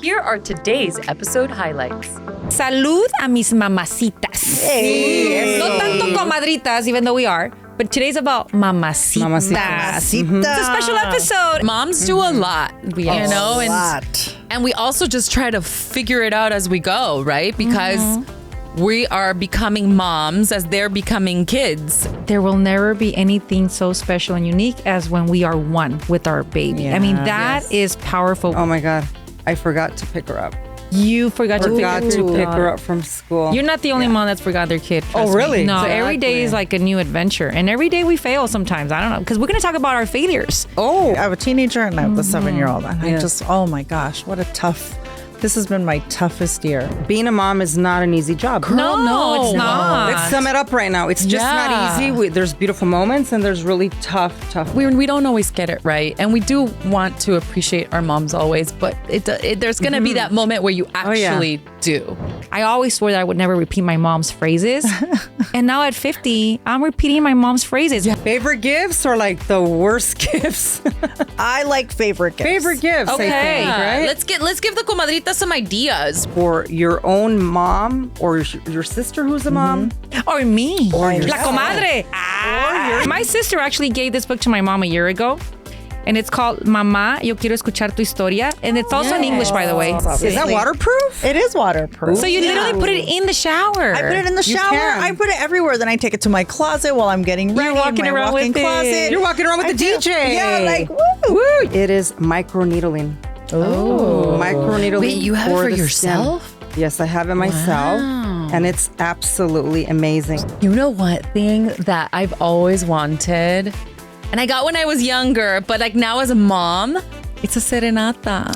Here are today's episode highlights. Salud a mis mamacitas. Hey. No tanto comadritas, even though we are. But today's about mamacitas. Mamacita. It's a special episode. Moms do a lot, and we also just try to figure it out as we go, right? Because we are becoming moms as they're becoming kids. There will never be anything so special and unique as when we are one with our baby. Yeah. I mean, that is powerful. Oh my God. I forgot to pick her up. You forgot to pick her up from school. You're not the only mom that's forgot their kid. Oh, really? No, Exactly. every day is like a new adventure. And every day we fail sometimes. I don't know. Because we're going to talk about our failures. Oh. I have a teenager and I have a 7-year-old. And Yeah. I just, oh my gosh, what a tough, this has been my toughest year. Being a mom is not an easy job. No, it's not. Let's sum it up right now. It's just not easy. There's beautiful moments and there's really tough. We don't always get it right, and we do want to appreciate our moms always, but there's going to be that moment where you actually do. I always swore that I would never repeat my mom's phrases. And now at 50, I'm repeating my mom's phrases. Favorite gifts or like the worst gifts? I like favorite gifts. Favorite gifts, Okay. I think, right? Let's give the comadritas some ideas. For your own mom or your sister who's a mom. Or me. Or La yourself. comadre. My sister actually gave this book to my mom a year ago. And it's called Mamá, Yo Quiero Escuchar Tu Historia. And it's also in English, by the way. Is that waterproof? It is waterproof. So you literally put it in the shower. I put it in the You shower. can. I put it everywhere. Then I take it to my closet while I'm getting ready. walking my around walk-in with it. closet. You're walking around with I the do. DJ. Yeah, like, woo. Woo! It is microneedling. Oh. Microneedling. Wait, you have it for the yourself? skin. Yes, I have it myself. And it's absolutely amazing. You know what thing that I've always wanted? And I got when I was younger, but like now as a mom, it's a serenata.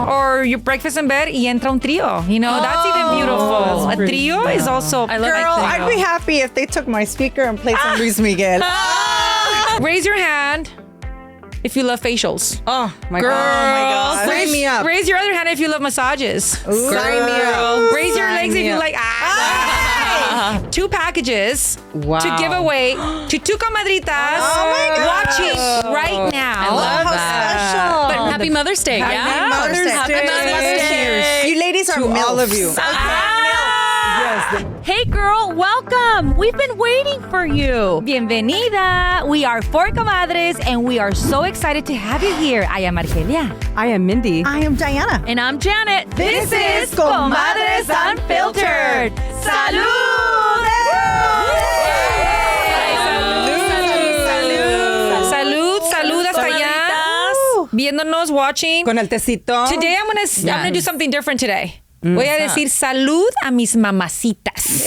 Or your breakfast in bed y entra un trio. You know, that's even beautiful. A trio is also... I love Girl, my I'd be happy if they took my speaker and played some Luis Miguel. Raise your hand if you love facials. Oh my Girl, God. Sign me up. Raise your other hand if you love massages. Sign me up. Raise your legs if you like. 2 packages Wow. to give away to 2 comadritas watching right now. I love How that. special. But happy Mother's Day. Happy Mother's Day. Happy Mother's Day. You ladies are To all milfs. of you. Yes. Hey girl, welcome! We've been waiting for you! Bienvenida! We are 4 comadres and we are so excited to have you here. I am Argelia. I am Mindy. I am Diana. And I'm Janet. This is Comadres Unfiltered. Salud! Salud hasta allá. Viéndonos, watching. Con el tecito. Today I'm gonna do something different today. Voy a decir salud a mis mamacitas.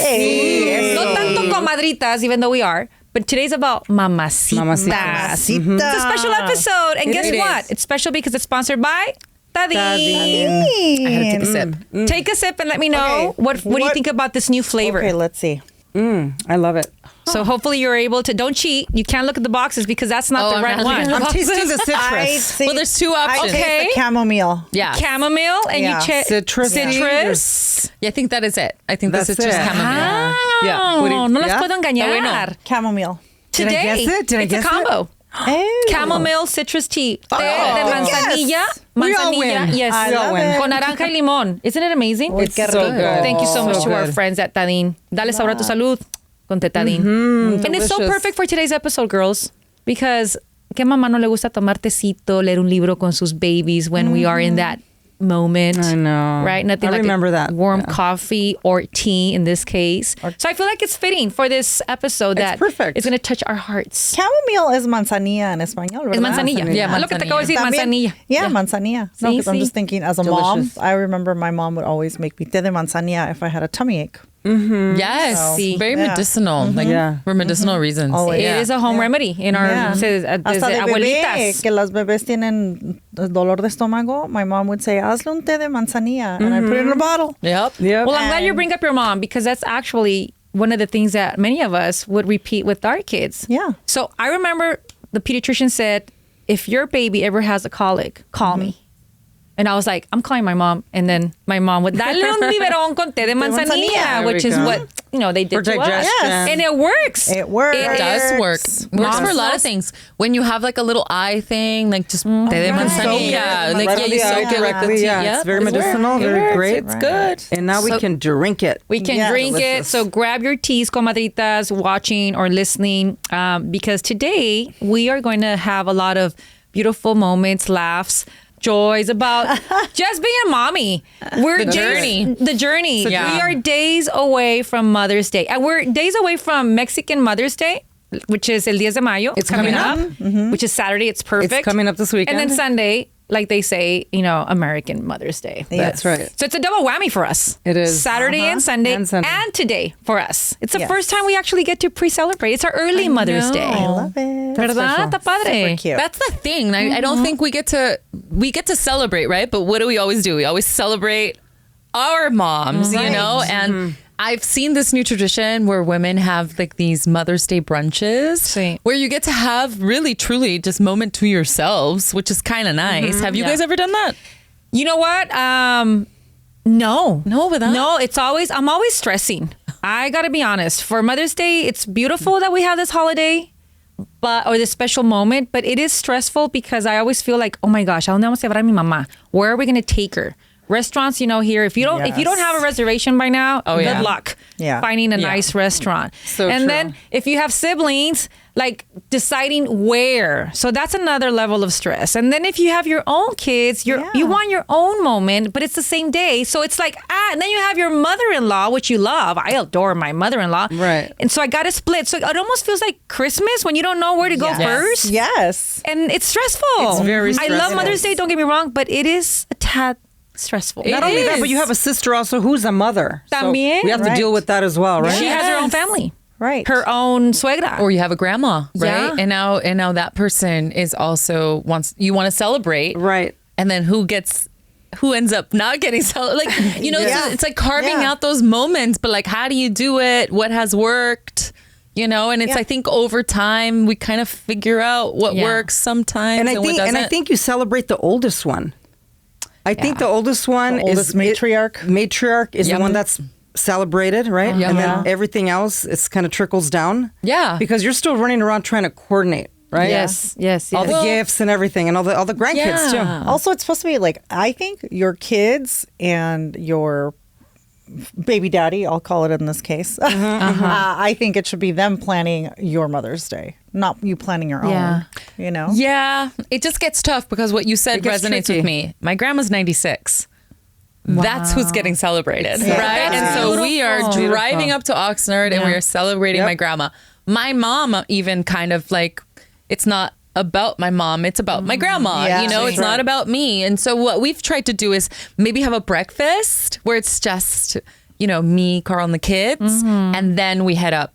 No tanto comadritas, even though we are. But today's about mamacitas. Mamacita. It's a special episode. And guess It what? is. It's special because it's sponsored by Tadin. I had to take a sip. Take a sip and let me know what do you think about this new flavor. Okay, let's see. I love it. So hopefully you're able to, don't cheat. You can't look at the boxes because that's not the I'm right not looking one. at the I'm tasting the citrus. Well, there's 2 options. I taste the chamomile. Yeah. Chamomile and Yeah. Citrus. Citrus. Yeah, I think that is it. I think this is That's just it. chamomile. Yeah. What do you- No las yeah? puedo engañar. bueno. Chamomile. Did I Today, guess it? Did I it's guess a it? combo. Hey. Chamomile citrus tea. Té de manzanilla. yes. We all Manzanilla. win. Yes. I love win. it. Con naranja y limón. Isn't it amazing? Uy, qué so rico. good. Thank you so much So to our good. friends at Tadin. Dale sabor a tu salud con Tetadin. And it's so delicious. perfect for today's episode, girls, because ¿qué mamá no le gusta tomar tecito, leer un libro con sus babies when we are in that moment? I know. Right? Nothing I like remember a that. warm Yeah. coffee or tea in this case. So I feel like it's fitting for this episode that perfect. it's going to touch our hearts. Chamomile is manzanilla en español, ¿verdad? Es manzanilla. Manzanilla. Yeah, lo que te acabo de decir, También- manzanilla. Yeah, manzanilla. No, Sí, because I'm sí. just thinking, as a Delicious. mom, I remember my mom would always make me té de manzanilla if I had a tummy ache. Yes. Sí. Very Yeah. medicinal. Like Yeah. for medicinal reasons. Always. It is a home remedy in our Yeah. desde Hasta de bebé, abuelitas. que las bebés tienen dolor de estómago, my mom would say, hazle un té de manzanilla, and I put it in a bottle. Yep. Yep. Well, I'm glad you And- bring up your mom because that's actually one of the things that many of us would repeat with our kids. Yeah. So I remember the pediatrician said, if your baby ever has a colic, call me. And I was like, I'm calling my mom. And then my mom would, dale un biberón con té de manzanilla, which is what, they did For to us. digestion. And it works. It works. It does work. Works for a lot of things. When you have like a little eye thing, like just té de manzanilla. Like, Right you on the soak eye it with the directly, tea. yeah. Yep, It's very it works. medicinal, It very works. great. It's good. And now we can drink it. We can drink it. So grab your teas, comadritas, watching or listening, because today we are going to have a lot of beautiful moments, laughs, joys about just being a mommy. We're The journey. The journey. Yeah. We are days away from Mother's Day. And we're days away from Mexican Mother's Day, which is el 10 de mayo. It's coming up. Which is Saturday. It's perfect. It's coming up this weekend. And then Sunday, like they say, American Mother's Day. That's right. So it's a double whammy for us. It is. Saturday and Sunday And Sunday. today for us. It's the Yes. first time we actually get to pre-celebrate. It's our early Mother's Day. I love it. ¿Verdad? Está padre. Super cute. That's the thing. I don't think we get to celebrate, right? But what do? We always celebrate our moms, and I've seen this new tradition where women have like these Mother's Day brunches Sí. where you get to have really, truly just moment to yourselves, which is kind of nice. Have you guys ever done that? You know what? No. No, with that? No, I'm always stressing. I got to be honest. For Mother's Day, it's beautiful that we have this holiday, or this special moment, but it is stressful because I always feel like, oh my gosh, ¿a dónde vamos a llevar a mi mamá? Where are we going to take her? Restaurants, here, if you don't have a reservation by now, good luck finding a nice restaurant. So and true. then if you have siblings, like deciding where. So that's another level of stress. And then if you have your own kids, you want your own moment, but it's the same day. So it's like, and then you have your mother-in-law, which you love. I adore my mother-in-law. Right. And so I got to split. So it almost feels like Christmas when you don't know where to go first. Yes. And it's stressful. It's very I love stressful. Mother's Day, don't get me wrong, but it is a tad stressful. Not only that, but you have a sister also who's a mother. So También. we have to Right. deal with that as well, right? She has her own Yes. family. Right. Her own suegra. Or you have a grandma, right? Yeah. And now that person is also you want to celebrate, Right. And then who ends up not getting celebrated? Like, it's like carving out those moments, but like, how do you do it? What has worked? And it's, I think over time we kind of figure out what works sometimes And what doesn't. I think you celebrate the oldest one. I think the oldest one The oldest is matriarch. Matriarch is the one that's celebrated, right? Yeah. And then everything else, it's kind of trickles down. Yeah. Because you're still running around trying to coordinate, right? Yes. All the gifts and everything, and all the grandkids Yeah. too. Also, it's supposed to be like, I think your kids and your baby daddy, I'll call it in this case, I think it should be them planning your Mother's Day, not you planning your Yeah. own. Yeah, it just gets tough because what you said It gets resonates tricky. with me. My grandma's 96. That's who's getting celebrated, right? That's And so we are beautiful. driving up to Oxnard and we are celebrating Yep. my grandma. My mom even kind of like, it's not about my mom, it's about my grandma. Yeah, It's not about me. And so what we've tried to do is maybe have a breakfast where it's just, me, Carl, and the kids, and then we head up.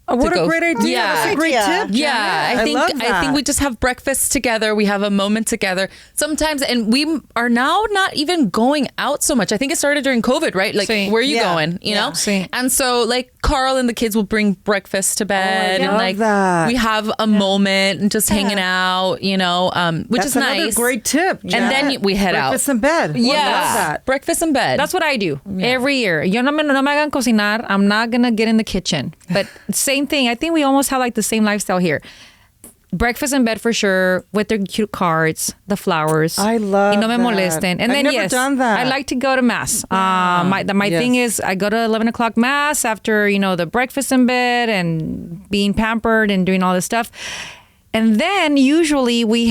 What to a go- great idea. Yeah. That's a great Yeah. tip. Yeah, Janet. love I that. think we just have breakfast together. We have a moment together sometimes, and we are now not even going out so much. I think it started during COVID, right? Like, Sí. where are you Yeah. going? You know, Sí. and so like Carl and the kids will bring breakfast to bed, and love like that. we have a moment and just hanging out. Which That's is another nice. great tip. And then we head out. Breakfast in bed. Yeah, I love that. breakfast in bed. That's what I do every year. No me hagan cocinar. I'm not going to get in the kitchen. But same thing. I think we almost have like the same lifestyle here. Breakfast in bed for sure with their cute cards, the flowers. I love Y no me that. molesten. And I've then never yes, done that. I like to go to mass. My Yes. thing is I go to 11 o'clock mass after, the breakfast in bed and being pampered and doing all this stuff. And then usually we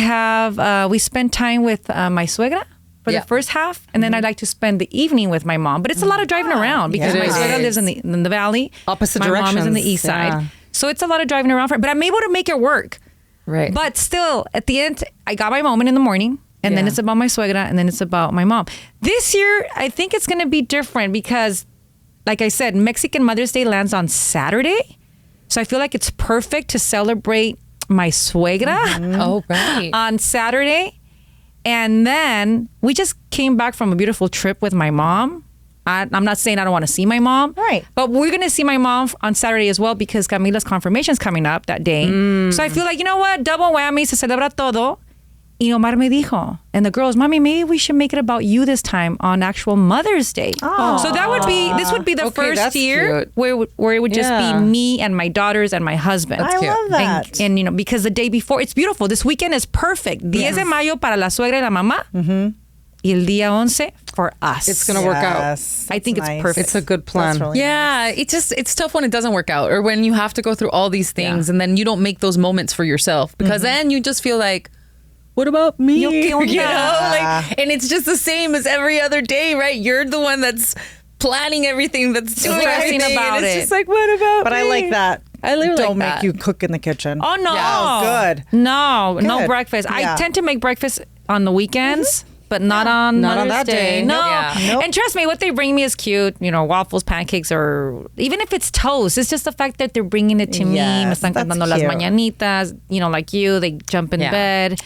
spend time with my suegra for Yeah. the first half, and then I like to spend the evening with my mom. But it's a lot of driving around because It my is. suegra lives in the valley. Opposite my mom is in the directions, east side. yeah. So it's a lot of driving around. But I'm able to make it work. right. But still, at the end, I got my moment in the morning, and then Yeah. it's about my suegra, and then it's about my mom. This year, I think it's going to be different because, like I said, Mexican Mother's Day lands on Saturday. So I feel like it's perfect to celebrate my suegra oh, right. on Saturday. And then we just came back from a beautiful trip with my mom. I'm not saying I don't want to see my mom. Right. But we're going to see my mom on Saturday as well because Camila's confirmation is coming up that day. So I feel like, you know what? Double whammy, se celebra todo. Omar me dijo, and the girls, Mommy, maybe we should make it about you this time on actual Mother's Day. Oh. So this would be the first year where it would just be me and my daughters and my husband. I love that. And because the day before, it's beautiful. This weekend is perfect. 10 de mayo para la suegra y la mamá. Y el día 11 for us. It's going to work out. I think it's perfect. It's a good plan. Really it's tough when it doesn't work out or when you have to go through all these things and then you don't make those moments for yourself because then you just feel like, what about me? You know, and it's just the same as every other day, right? You're the one that's planning everything, that's doing everything about it. It's just like, what about But me? I like that. I literally don't like make that. you cook in the kitchen. Oh, no. Oh, good. No Good. breakfast. Yeah. I tend to make breakfast on the weekends. But not on Mother's that day. No. Nope. And trust me, what they bring me is cute. Waffles, pancakes, or even if it's toast. It's just the fact that they're bringing it to me. Me están cantando las mañanitas. Like you, they jump in bed.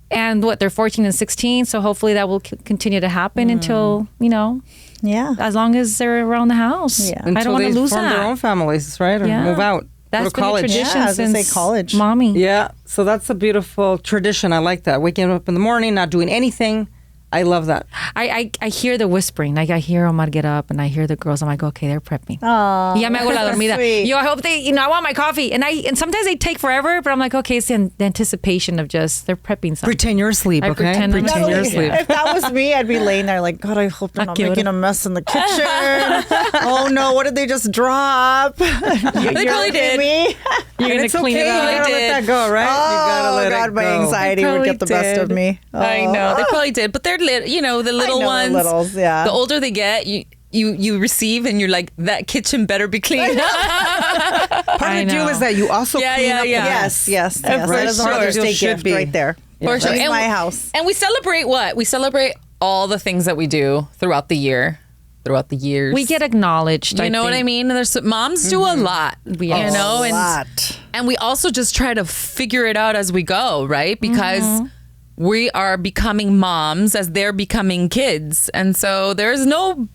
And they're 14 and 16. So hopefully that will continue to happen until, as long as they're around the house. Yeah. I don't want to lose form that. their own families, right? Or move out. That's go to been college. the tradition I was gonna since say college. Mommy. Yeah, so that's a beautiful tradition. I like that. Waking up in the morning, not doing anything. I love that. I hear the whispering. Like I hear Omar get up and I hear the girls. I'm like, okay, they're prepping. Oh, Ya me hago la dormida. sweet. I hope they, I want my coffee. And sometimes they take forever, but I'm like, okay, it's in the anticipation of just, they're prepping something. Pretend you're asleep, I okay? pretend I'm Pretend you're asleep. asleep. If that was me, I'd be laying there like, God, I hope they're not making a mess in the kitchen. Oh no, what did they just drop? They probably did. Me? You're going to clean it You up. gotta let that go, right? You gotta Oh let God, it my go. anxiety would get the best of me. I know. They probably did. But they're the little know, ones. the littles, yeah. The older they get, you receive and you're like, that kitchen better be clean. Part of the deal is that you also clean up the Yes. That is a sure. Mother's Day Should gift be. right there. For sure. Clean And my house. And we celebrate what? We celebrate all the things that we do throughout the year. Throughout the years. We get acknowledged. You know what I mean? There's moms do a lot. Yes. And we also just try to figure it out as we go, right? Because we are becoming moms as they're becoming kids. And so there's no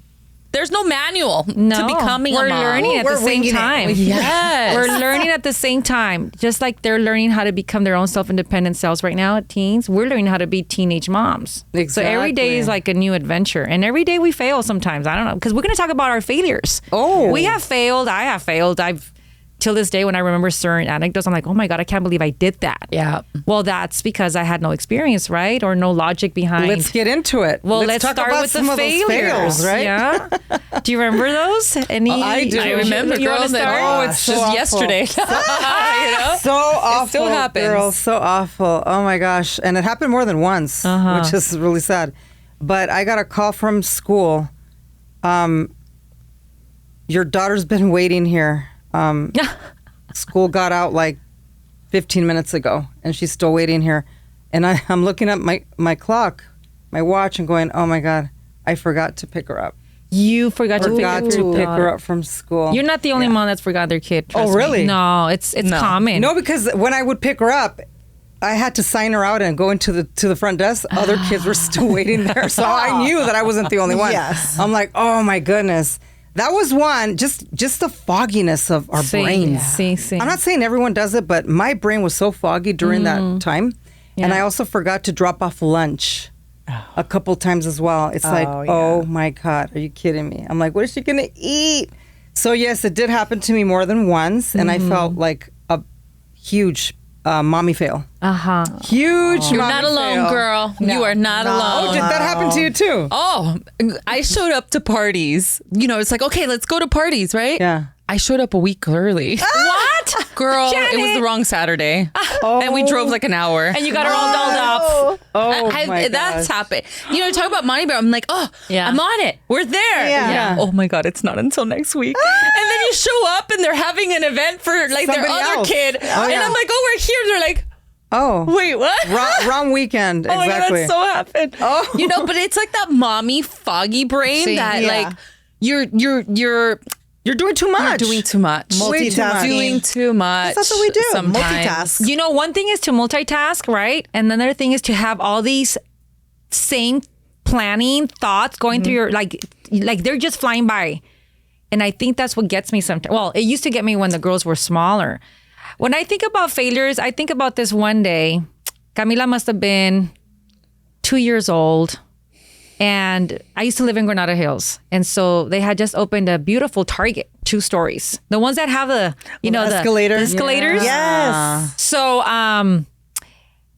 manual to becoming we're a mom. learning at the same time. Yes. We're learning at the same time. Just like they're learning how to become their own self-independent selves right now, teens, we're learning how to be teenage moms. So every day is like a new adventure. And every day we fail sometimes. I don't know. Because we're going to talk about our failures. Oh. We have failed. I have failed. Till this day, when I remember certain anecdotes, I'm like, oh my God, I can't believe I did that. Yeah. Well, that's because I had no experience, right? Or no logic behind. Let's get into it. Well, let's talk start about with the some of those failures, fails, right? Yeah. Do you remember those? I do. I remember, You wanna girls. start? Oh, it's So just awful. yesterday. So awful. still happens. Girl, so awful. Oh my gosh. And it happened more than once, which is really sad. But I got a call from school. Your daughter's been waiting here. School got out like 15 minutes ago, and she's still waiting here. And I'm looking at my clock, my watch, and going, oh my God, I forgot to pick her up. You forgot to pick her up from school. You're not the only mom that's forgot their kid. Oh, trust me. really? No, it's common. No, because when I would pick her up, I had to sign her out and go into the front desk. Other kids were still waiting there, so I knew that I wasn't the only one. Yes. I'm like, oh my goodness, that was one. Just the fogginess of our brains. See. I'm not saying everyone does it, but my brain was so foggy during that time, and I also forgot to drop off lunch a couple times as well. It's like, oh my God, are you kidding me? I'm like, what is she gonna eat? So yes, it did happen to me more than once, and I felt like a huge mommy fail. Huge. You're not alone, girl. You are not alone. Oh, did that happen to you too? Oh, I showed up to parties. It's like, okay, let's go to parties, right? Yeah. I showed up a week early. What? Girl, it was the wrong Saturday. And we drove like an hour. And you got her all dolled up. Oh my That's gosh. happened. Talk about money, but I'm like, I'm on it. We're there. Yeah. Oh my God, it's not until next week. And then you show up and they're having an event for like their Somebody other else. kid. Oh, And yeah. I'm like, oh, we're here. They're like, Oh. wait, what? Wrong weekend. Oh my God, Exactly. that's so happened. Oh. But it's like that mommy foggy brain that like you're doing too much. doing too much. Way too much. Doing too much. That's what we do. Sometimes. Multitask. One thing is to multitask, right? And another thing is to have all these same planning thoughts going through your like they're just flying by. And I think that's what gets me sometimes. Well, it used to get me when the girls were smaller. When I think about failures, I think about this one day Camila must have been 2 years old. And I used to live in Granada Hills. And so they had just opened a beautiful Target, 2 stories. The ones that have the, the escalators. The escalators. Yes. So,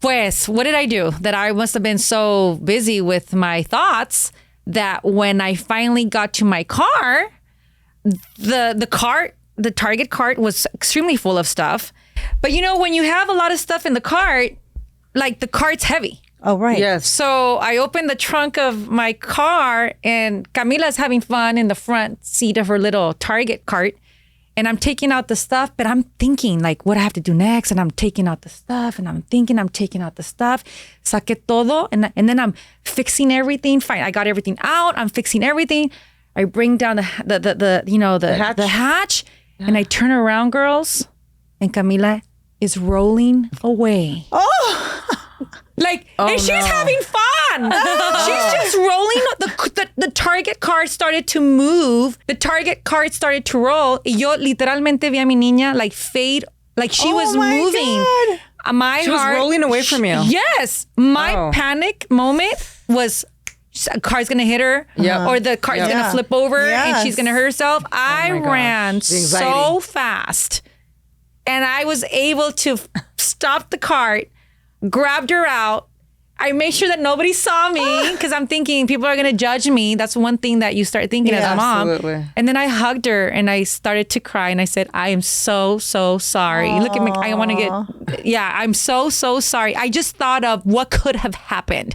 pues, what did I do? That I must have been so busy with my thoughts that when I finally got to my car, the Target cart was extremely full of stuff. But when you have a lot of stuff in the cart, like the cart's heavy. Oh, right. Yes. So I opened the trunk of my car and Camila's having fun in the front seat of her little Target cart. And I'm taking out the stuff, but I'm thinking like what I have to do next. And I'm taking out the stuff and I'm thinking I'm taking out the stuff. Saqué todo. And then I'm fixing everything. Fine. I got everything out. I'm fixing everything. I bring down the hatch and I turn around, girls, and Camila is rolling away. Oh! And she's having fun. She's just rolling. The Target cart started to move. The Target cart started to roll. Y yo literalmente vi a mi niña fade. She was moving. God. She was rolling away from you. Yes. My panic moment was a car's going to hit her. Or the car's going to flip over and she's going to hurt herself. I ran so fast. And I was able to stop the cart. Grabbed her out. I made sure that nobody saw me because I'm thinking people are going to judge me. That's one thing that you start thinking as a mom. Absolutely. And then I hugged her and I started to cry and I said, I am so, so sorry. Look at me. I want to I'm so, so sorry. I just thought of what could have happened.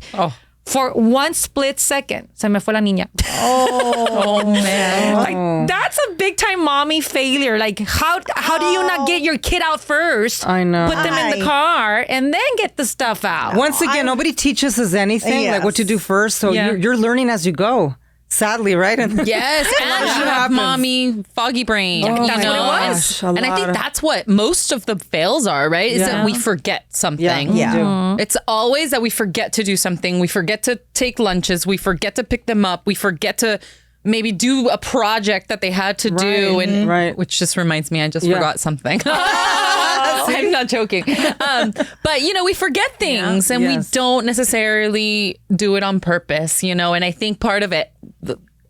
For one split second, se me fue la niña. Oh man. That's a big time mommy failure. How do you not get your kid out first? I know. Put them in the car and then get the stuff out. Once again, nobody teaches us anything, like what to do first. So you're learning as you go. Sadly, right? Yes, and you have mommy foggy brain. That's what it was. And I think that's what most of the fails are, right? Is that we forget something. Yeah. It's always that we forget to do something. We forget to take lunches. We forget to pick them up. We forget to maybe do a project that they had to do. And which just reminds me, I just forgot something. I'm not joking. But, we forget things and we don't necessarily do it on purpose, and I think part of it,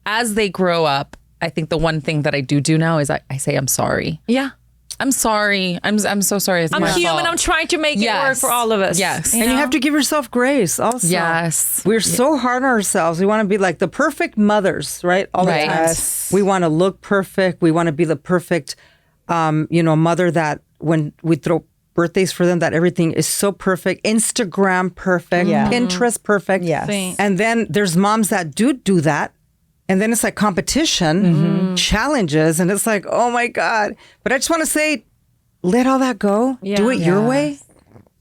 as they grow up, I think the one thing that I do now is I say, I'm sorry. Yeah. I'm sorry. I'm so sorry. It's I'm my human. fault. I'm trying to make it work for all of us. Yes. And you have to give yourself grace also. Yes. We're so hard on ourselves. We want to be like the perfect mothers, right? All the time. Yes. We want to look perfect. We want to be the perfect, mother that when we throw birthdays for them, that everything is so perfect. Instagram perfect. Pinterest perfect. Yes. And then there's moms that do that. And then it's like competition, challenges, and it's like, oh my God. But I just want to say, let all that go. Yeah. Do it your way.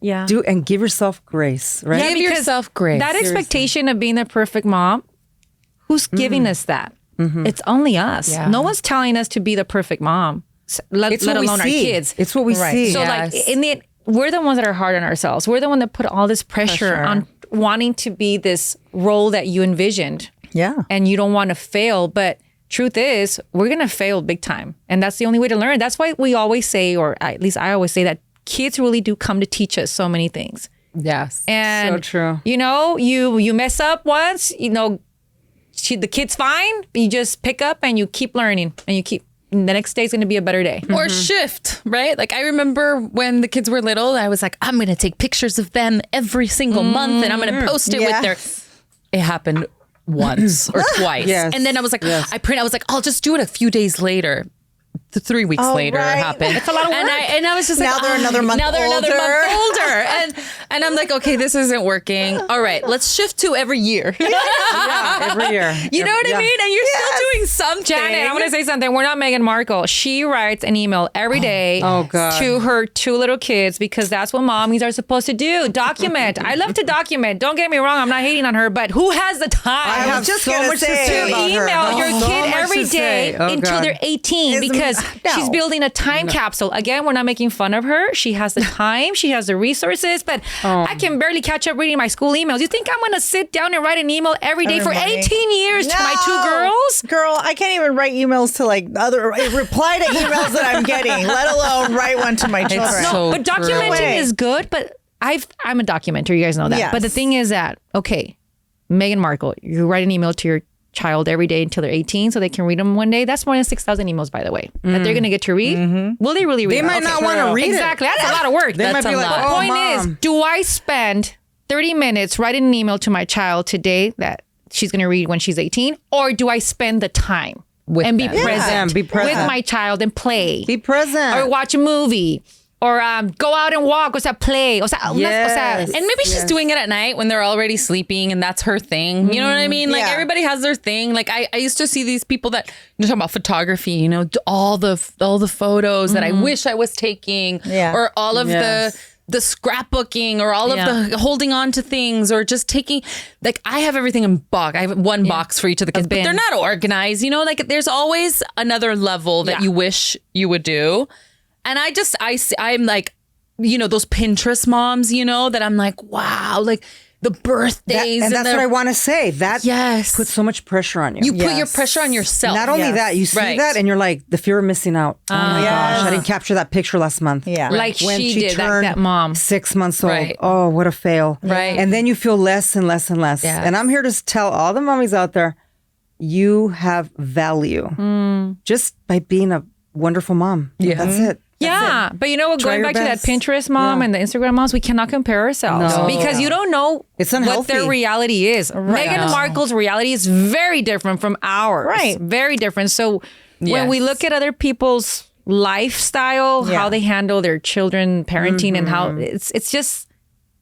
Yeah. Do and give yourself grace, right? Give yourself grace. That expectation of being the perfect mom, who's giving us that? It's only us. Yeah. No one's telling us to be the perfect mom, let alone our kids. It's what we see. So we're the ones that are hard on ourselves. We're the one that put all this pressure on wanting to be this role that you envisioned. Yeah. And you don't want to fail. But truth is, we're going to fail big time. And that's the only way to learn. That's why we always say, or at least I always say, that kids really do come to teach us so many things. Yes. And, so true. You mess up once, the kid's fine. You just pick up and you keep learning and the next day is going to be a better day. Or shift, right? I remember when the kids were little, I was like, I'm going to take pictures of them every single month and I'm going to post it with their... It happened once or twice. And then I was like, I was like, I'll just do it a few days later. 3 weeks later, it happened. It's a lot of work. And I was just now like, they're another month older. And I'm like, okay, this isn't working. All right, let's shift to every year. Every year. You know what I mean? And you're still doing something. Janet, I want to say something. We're not Meghan Markle. She writes an email every day to her 2 little kids because that's what mommies are supposed to do. Document. I love to document. Don't get me wrong. I'm not hating on her, but who has the time? I have just so gonna much to say say to about her. email your So kid much every to day say. Oh, until God. they're 18 because she's building a time capsule. Again, we're not making fun of her. She has the time. She has the resources, but I can barely catch up reading my school emails. You think I'm going to sit down and write an email every day for 18 years to my 2 girls? Girl, I can't even write emails to reply to emails that I'm getting, let alone write one to my children. so But documenting is good, but I'm a documenter. You guys know that. Yes. But the thing is that, okay, Meghan Markle, you write an email to your child every day until they're 18 so they can read them one day. That's more than 6,000 emails, by the way, that they're going to get to read. Will they really read They them? might not want to read exactly. it. That's a lot of work. They That's might be a like, lot. oh, Point Mom. is, do I spend 30 minutes writing an email to my child today that she's going to read when she's 18? Or do I spend the time With and be them. present, Yeah, be present. with my child and play? Be present. Or watch a movie. Or go out and walk. O sea, play. O sea, Yes. And maybe she's doing it at night when they're already sleeping and that's her thing. You know what I mean? Like Yeah. everybody has their thing. Like I used to see these people that, you're talking about photography, you know, all the photos that I wish I was taking, Yeah. or all of Yes. the scrapbooking, or all of the holding on to things, or just taking, like I have everything in box. I have one box for each of the kids, but bin. they're not organized. You know, like there's always another level that you wish you would do. And I'm like, you know, those Pinterest moms, you know, that I'm like, wow, like the birthdays. And that's what I want to say. That Yes. puts so much pressure on you. You put your pressure on yourself. Not only that, you see Right. that and you're like, the fear of missing out. Oh my gosh, I didn't capture that picture last month. Yeah. Like When she did, turned that mom. 6 months old. Right. Oh, what a fail. Right. And then you feel less and less and less. Yes. And I'm here to tell all the mommies out there, you have value just by being a wonderful mom. Yeah. That's it. Yeah, but you know what? Try Going your back to that best. Pinterest mom and the Instagram moms, we cannot compare ourselves No. because you don't know It's what unhealthy. their reality is. Meghan Markle's reality is very different from ours. Right. Very different. So when Yes. we look at other people's lifestyle, Yeah. how they handle their children, parenting, and how it's just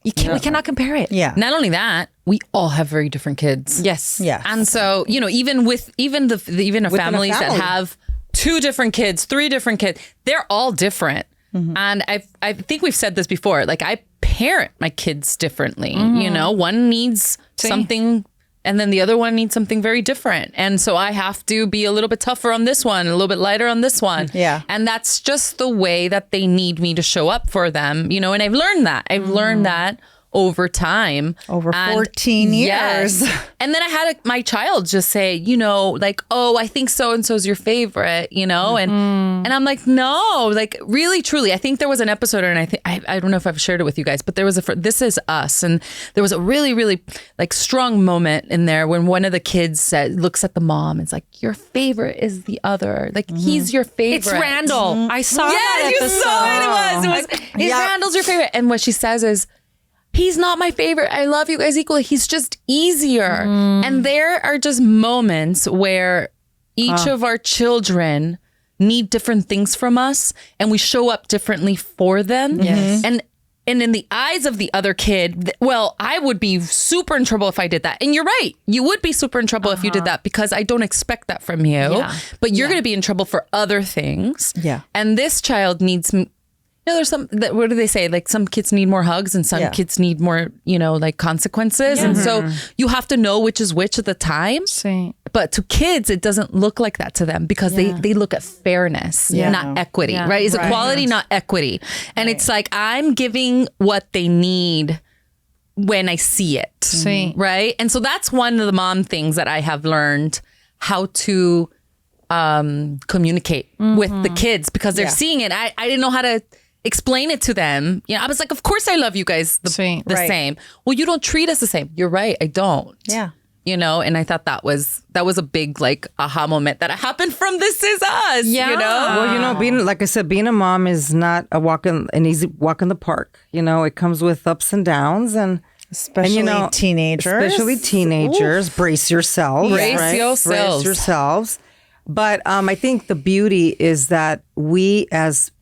we cannot compare it. Yeah. Not only that, we all have very different kids. Yes. Yes. And so, you know, even the families that family. have 2 different kids, 3 different kids, they're all different. And I think we've said this before. Like I parent my kids differently. You know, one needs something and then the other one needs something very different. And so I have to be a little bit tougher on this one, a little bit lighter on this one. Yeah. And that's just the way that they need me to show up for them, you know, and I've learned that. I've learned that over time. Over And 14 years. yes. And then I had my child just say, you know, like, oh, I think so-and-so's your favorite, you know? And I'm like, no, like really, truly. I think there was an episode, and I don't know if I've shared it with you guys, but there was This Is Us. And there was a really, really like strong moment in there when one of the kids looks at the mom and is like, your favorite is the other. Like, he's your favorite. It's Randall. I saw that Yes, you episode. saw it. It was Randall's your favorite. And what she says is, he's not my favorite. I love you guys equally. He's just easier. And there are just moments where each of our children need different things from us, and we show up differently for them. Yes. And in the eyes of the other kid, well, I would be super in trouble if I did that. And you're right. You would be super in trouble if you did that, because I don't expect that from you. Yeah. But you're going to be in trouble for other things. Yeah. And this child needs... You know, there's some, what do they say? Like some kids need more hugs and some kids need more, you know, like consequences. And so you have to know which is which at the time. Sí. But to kids, it doesn't look like that to them, because they look at fairness, not equity, right? It's equality, not equity. And it's like, I'm giving what they need when I see it, Sí. right? And so that's one of the mom things that I have learned how to communicate with the kids, because they're seeing it. I didn't know how to explain it to them. You know, I was like, of course I love you guys the same. Well, you don't treat us the same. You're right. I don't. Yeah. You know, and I thought that was a big like aha moment that happened from This Is Us. Yeah. You know? Well, you know, being, like I said, being a mom is not an easy walk in the park. You know, it comes with ups and downs, and Especially you know, teenagers. Especially teenagers. Brace yourselves. Brace right? yourselves. Brace yourselves. But I think the beauty is that we as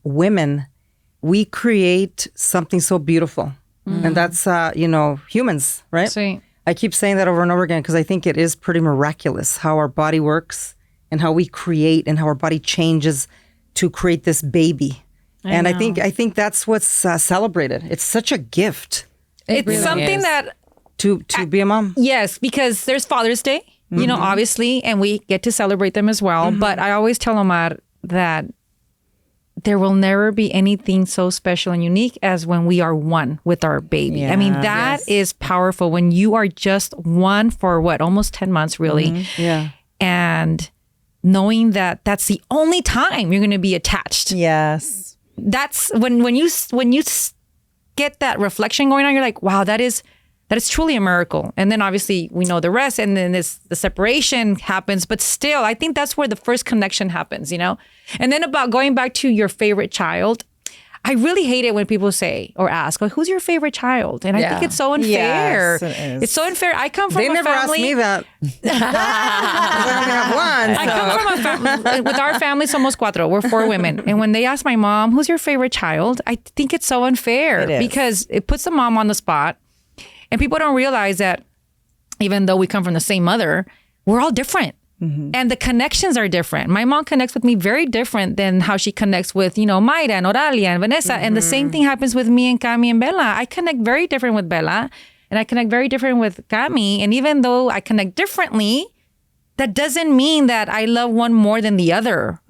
women, we create something so beautiful. And that's, you know, humans, right? Sí. I keep saying that over and over again because I think it is pretty miraculous how our body works and how we create and how our body changes to create this baby. I think that's what's celebrated. It's such a gift It's really something is. that to be a mom. yes, because there's Father's Day, you know, obviously, and we get to celebrate them as well. But I always tell Omar that there will never be anything so special and unique as when we are one with our baby. I mean, that is powerful when you are just one for almost 10 months, really. Yeah. And knowing that that's the only time you're going to be attached. Yes. That's when you get that reflection going on, you're like, wow, that is truly a miracle. And then obviously we know the rest, and then the separation happens. But still, I think that's where the first connection happens, you know? And then about going back to your favorite child, I really hate it when people say or ask, like, who's your favorite child? And I think it's so unfair. Yes, it is. It's so unfair. I come from They a never family. asked me that. I only have one. I come from a family, with our family, somos cuatro. We're 4 women. And when they ask my mom, who's your favorite child? I think it's so unfair It is. because it puts the mom on the spot. And people don't realize that even though we come from the same mother, we're all different. And the connections are different. My mom connects with me very different than how she connects with, you know, Mayra and Oralia and Vanessa. And the same thing happens with me and Cami and Bella. I connect very different with Bella, and I connect very different with Cami. And even though I connect differently, that doesn't mean that I love one more than the other.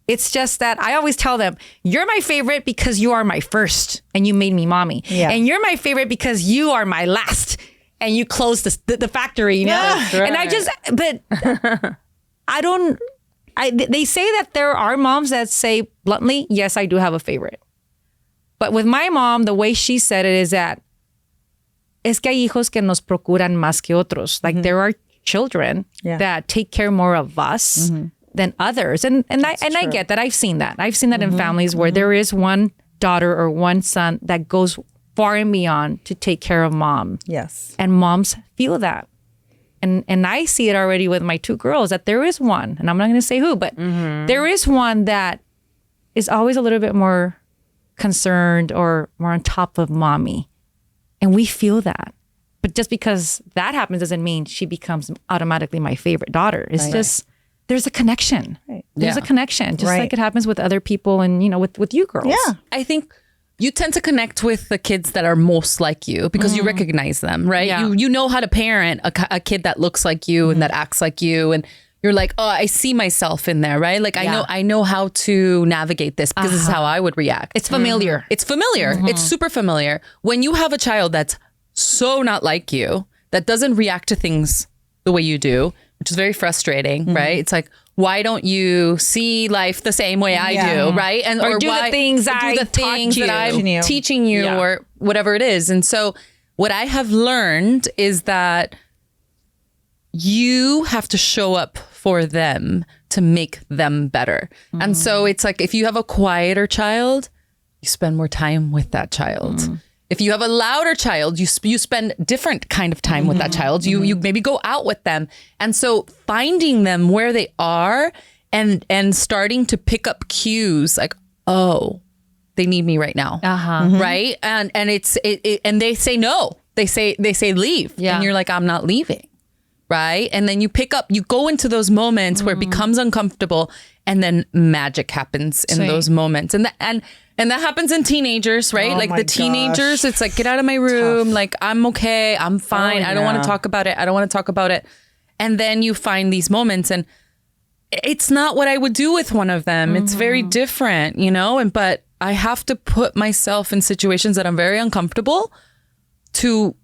It's just that I always tell them, you're my favorite because you are my first and you made me mommy. Yeah. And you're my favorite because you are my last and you closed the factory, you know? That's right. And I just, but they say that there are moms that say bluntly, yes, I do have a favorite. But with my mom, the way she said it is that, es que hay hijos que nos procuran más que otros. Like there are children that take care more of us than others. And I get that. I've seen that. I've seen that in families where there is one daughter or one son that goes far and beyond to take care of mom. Yes. And moms feel that. And I see it already with my 2 girls that there is one, and I'm not going to say who, but there is one that is always a little bit more concerned or more on top of mommy. And we feel that. But just because that happens doesn't mean she becomes automatically my favorite daughter. It's just, there's a connection. Right. There's a connection, just like it happens with other people and, you know, with you girls. Yeah. I think you tend to connect with the kids that are most like you because you recognize them, right? Yeah. You know how to parent a kid that looks like you and that acts like you, and you're like, oh, I see myself in there, right? Like I know how to navigate this because this is how I would react. It's familiar. It's familiar. It's super familiar. When you have a child that's so not like you, that doesn't react to things the way you do, which is very frustrating, right? It's like, why don't you see life the same way I do, right? And Or do the why, things or I do the taught things you. that I'm teaching you, Yeah. or whatever it is. And so what I have learned is that you have to show up for them to make them better. And so it's like, if you have a quieter child, you spend more time with that child. If you have a louder child, you spend different kind of time with that child. You maybe go out with them. And so finding them where they are and starting to pick up cues like, oh, they need me right now. Right? And it's and they say no. They say leave. Yeah. And you're like, I'm not leaving. Right? And then you go into those moments where it becomes uncomfortable, and then magic happens in those moments. And that happens in teenagers, right? Oh like my the teenagers, it's like, get out of my room. Like, I'm okay. I'm fine. I don't want to talk about it. I don't want to talk about it. And then you find these moments, and it's not what I would do with one of them. It's very different, you know? But I have to put myself in situations that I'm very uncomfortable to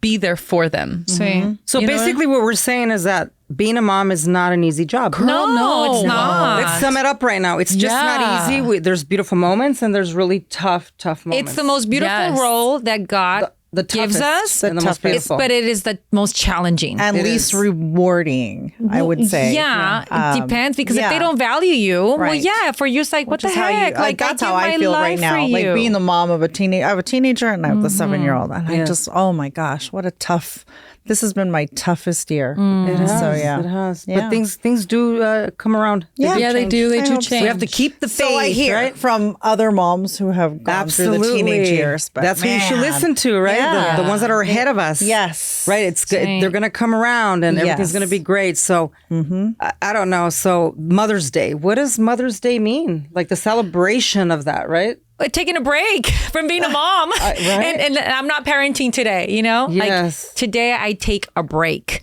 be there for them. So basically what we're saying is that being a mom is not an easy job. No, it's not. Let's sum it up right now. It's just not easy. There's beautiful moments and there's really tough moments. It's the most beautiful role that God the gives toughest us, and the most beautiful. but it is the most challenging. And least rewarding, I would say. Yeah, it depends, because if they yeah. don't value you, well, Right. yeah, for you, it's like, what the heck? That's how I give feel my right life now. for Like you. being the mom of a teenager. I have a teenager and I have the 7-year-old. And I just, oh my gosh, what a tough, this has been my toughest year. It has. So, yeah. It has. Yeah. But things do come around. Yeah, they do. They I do hope so. change. We have to keep the faith, So I hear right? from other moms who have gone through the teenage years. But that's who you should listen to, right? Yeah. The ones that are ahead of us. Yes. Right. It's good. They're going to come around and everything's Yes. going to be great. So I don't know. So Mother's Day, what does Mother's Day mean? Like the celebration of that, right? Taking a break from being a mom. Right? And I'm not parenting today, you know? Yes. Like today I take a break.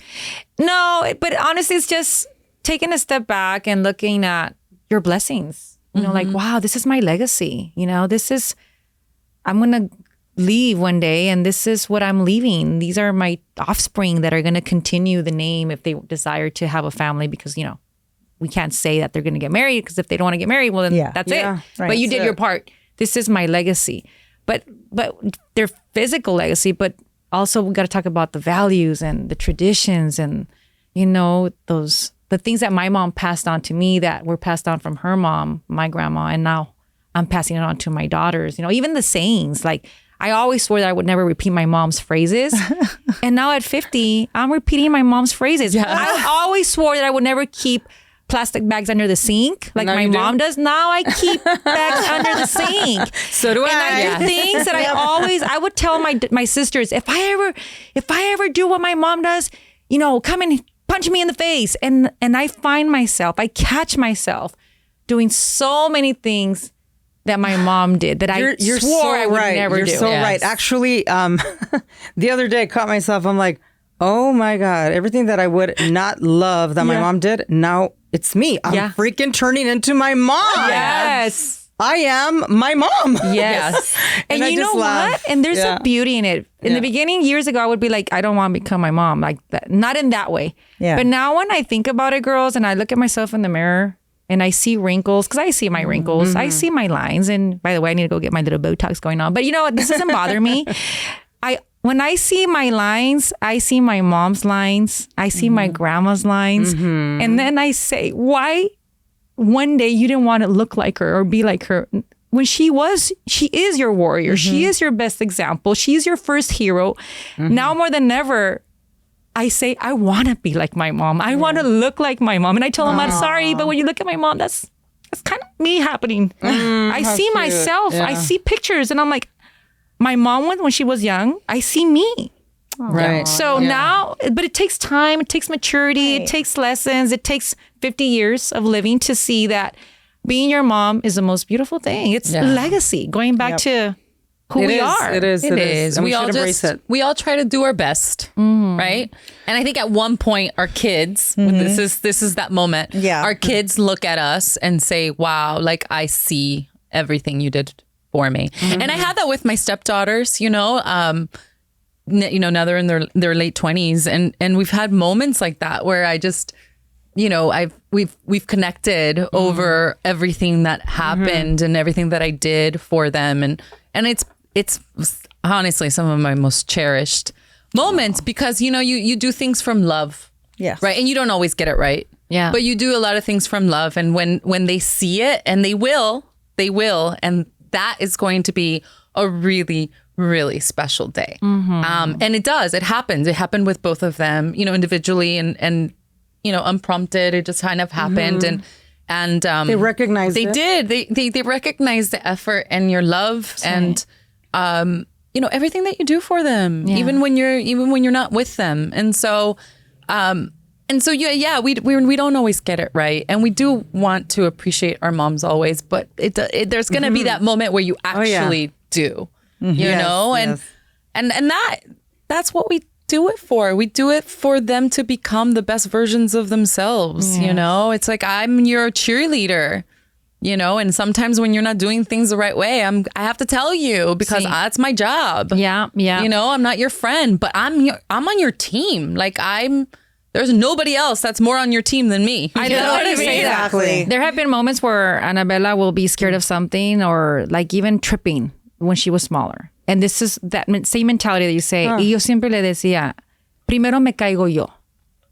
No, but honestly, it's just taking a step back and looking at your blessings. You know, like, wow, this is my legacy. You know, I'm going to leave one day and this is what I'm leaving. These are my offspring that are going to continue the name if they desire to have a family, because, you know, we can't say that they're going to get married, because if they don't want to get married, well, then that's it. right. But you did your part. This is my legacy. but their physical legacy, but also we got to talk about the values and the traditions and, you know, the things that my mom passed on to me that were passed on from her mom, my grandma, and now I'm passing it on to my daughters. You know, even the sayings, like I always swore that I would never repeat my mom's phrases. And now at 50, I'm repeating my mom's phrases. Yeah. I always swore that I would never keep plastic bags under the sink like my mom does. Now I keep bags under the sink. So do I. And I do things that I would tell my sisters, if I ever do what my mom does, you know, come and punch me in the face. And I catch myself doing so many things that my mom did that I swore I would never do. You're so right. Actually, the other day I caught myself, I'm like, oh my God, everything that I would not love that my mom did, now it's me. I'm freaking turning into my mom. Yes. I am my mom. Yes. and you know what? And there's a beauty in it. In the beginning, years ago, I would be like, I don't want to become my mom. Like that. Not in that way. Yeah. But now when I think about it, girls, and I look at myself in the mirror and I see wrinkles, because I see my wrinkles. I see my lines. And by the way, I need to go get my little Botox going on. But you know what? This doesn't bother me. When I see my lines, I see my mom's lines. I see my grandma's lines. And then I say, why one day you didn't want to look like her or be like her? When she is your warrior. She is your best example. She's your first hero. Now more than ever, I say, I want to be like my mom. I want to look like my mom. And I tell them, I'm sorry, but when you look at my mom, that's kind of me happening. I see myself. I see pictures and I'm like, my mom, when she was young, I see me. Right. So now, but it takes time, it takes maturity, it takes lessons, it takes 50 years of living to see that being your mom is the most beautiful thing. It's a legacy, going back to who we are. It is. And we all embrace it. We all try to do our best, right? And I think at one point our kids, when this is that moment, our kids look at us and say, wow, like I see everything you did for me. And I had that with my stepdaughters, you know, now they're in their late 20s and we've had moments like that where I just, you know, we've connected over everything that happened and everything that I did for them. And it's honestly some of my most cherished moments because, you know, you do things from love. Yes. Right. And you don't always get it right. Yeah. But you do a lot of things from love. And when they see it, and they will. And that is going to be a really, really special day. And it happens. It happened with both of them, you know, individually and you know, unprompted. It just kind of happened. And they recognized it. They recognized the effort and your love and you know, everything that you do for them, even when you're not with them. And so we don't always get it right, and we do want to appreciate our moms always, but there's going to be that moment where you actually do, you know, and that's what we do it for. We do it for them to become the best versions of themselves. You know, it's like I'm your cheerleader. You know, and sometimes when you're not doing things the right way, I have to tell you because that's my job. Yeah. You know, I'm not your friend, but I'm on your team. Like there's nobody else that's more on your team than me. I know what I mean. Exactly. There have been moments where Annabella will be scared of something or like even tripping when she was smaller. And this is that same mentality that you say. Y yo siempre le decía, primero me caigo yo.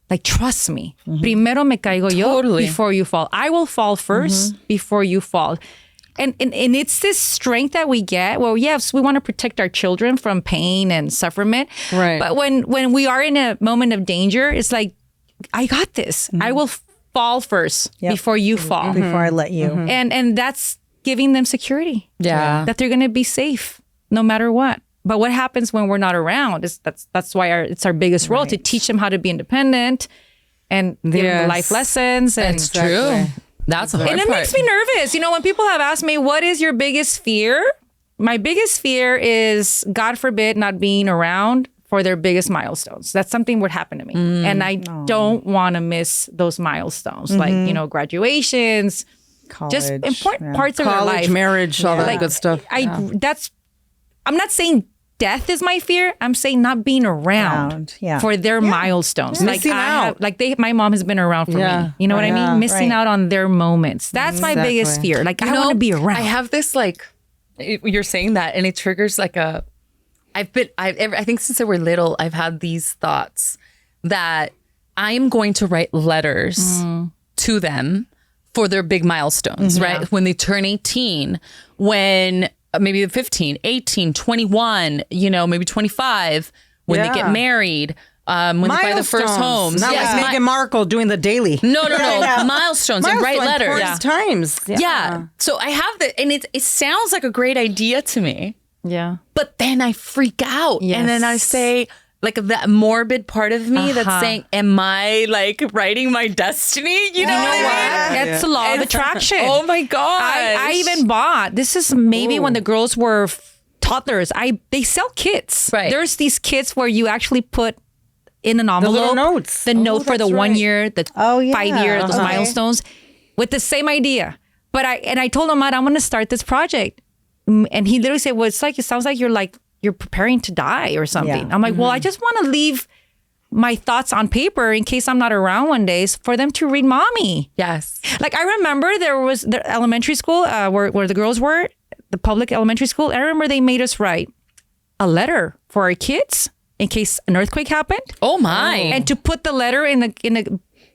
Like, trust me. Primero me caigo yo before you fall. I will fall first before you fall. And it's this strength that we get. Well, yes, we want to protect our children from pain and sufferment. Right. But when we are in a moment of danger, it's like, I got this. I will fall first before you fall. Before I let you. And that's giving them security. Yeah. That they're going to be safe no matter what. But what happens when we're not around is that's why it's our biggest role to teach them how to be independent and give them life lessons. And it's true. That's a hard part. And it makes me nervous. You know, when people have asked me, what is your biggest fear? My biggest fear is, God forbid, not being around for their biggest milestones. That's something would happen to me. And I don't want to miss those milestones, like, you know, graduations, college, just important parts of their life. Marriage, all that good stuff. I'm not saying death is my fear. I'm saying not being around for their milestones. Missing out. My mom has been around for me. You know what I mean? Missing out on their moments. That's my biggest fear. Like, I want to be around. I have this like you're saying that, and it triggers like I think since they were little, I've had these thoughts that I am going to write letters to them for their big milestones, right? When they turn 18, when maybe 15, 18, 21, maybe 25, when they get married, when they buy the first homes. Not like Meghan Markle doing the daily. No. Milestones and write letters. Times. Yeah. So I have that, and it sounds like a great idea to me. Yeah. But then I freak out. Yes. And then I say, like, that morbid part of me that's saying, am I like writing my destiny? You know what? That's the law of attraction. Oh my God. I even bought, this is maybe when the girls were toddlers. They sell kits. Right. There's these kits where you actually put in an envelope little notes. the note for the 1 year, the 5 years, those Okay. milestones, with the same idea. But I told him, I'm going to start this project. And he literally said, well, it sounds like you're preparing to die or something. Yeah. I'm like, well, I just want to leave my thoughts on paper in case I'm not around one day for them to read mommy. Yes. Like, I remember there was the elementary school where the girls were, the public elementary school. I remember they made us write a letter for our kids in case an earthquake happened. Oh my. And to put the letter in a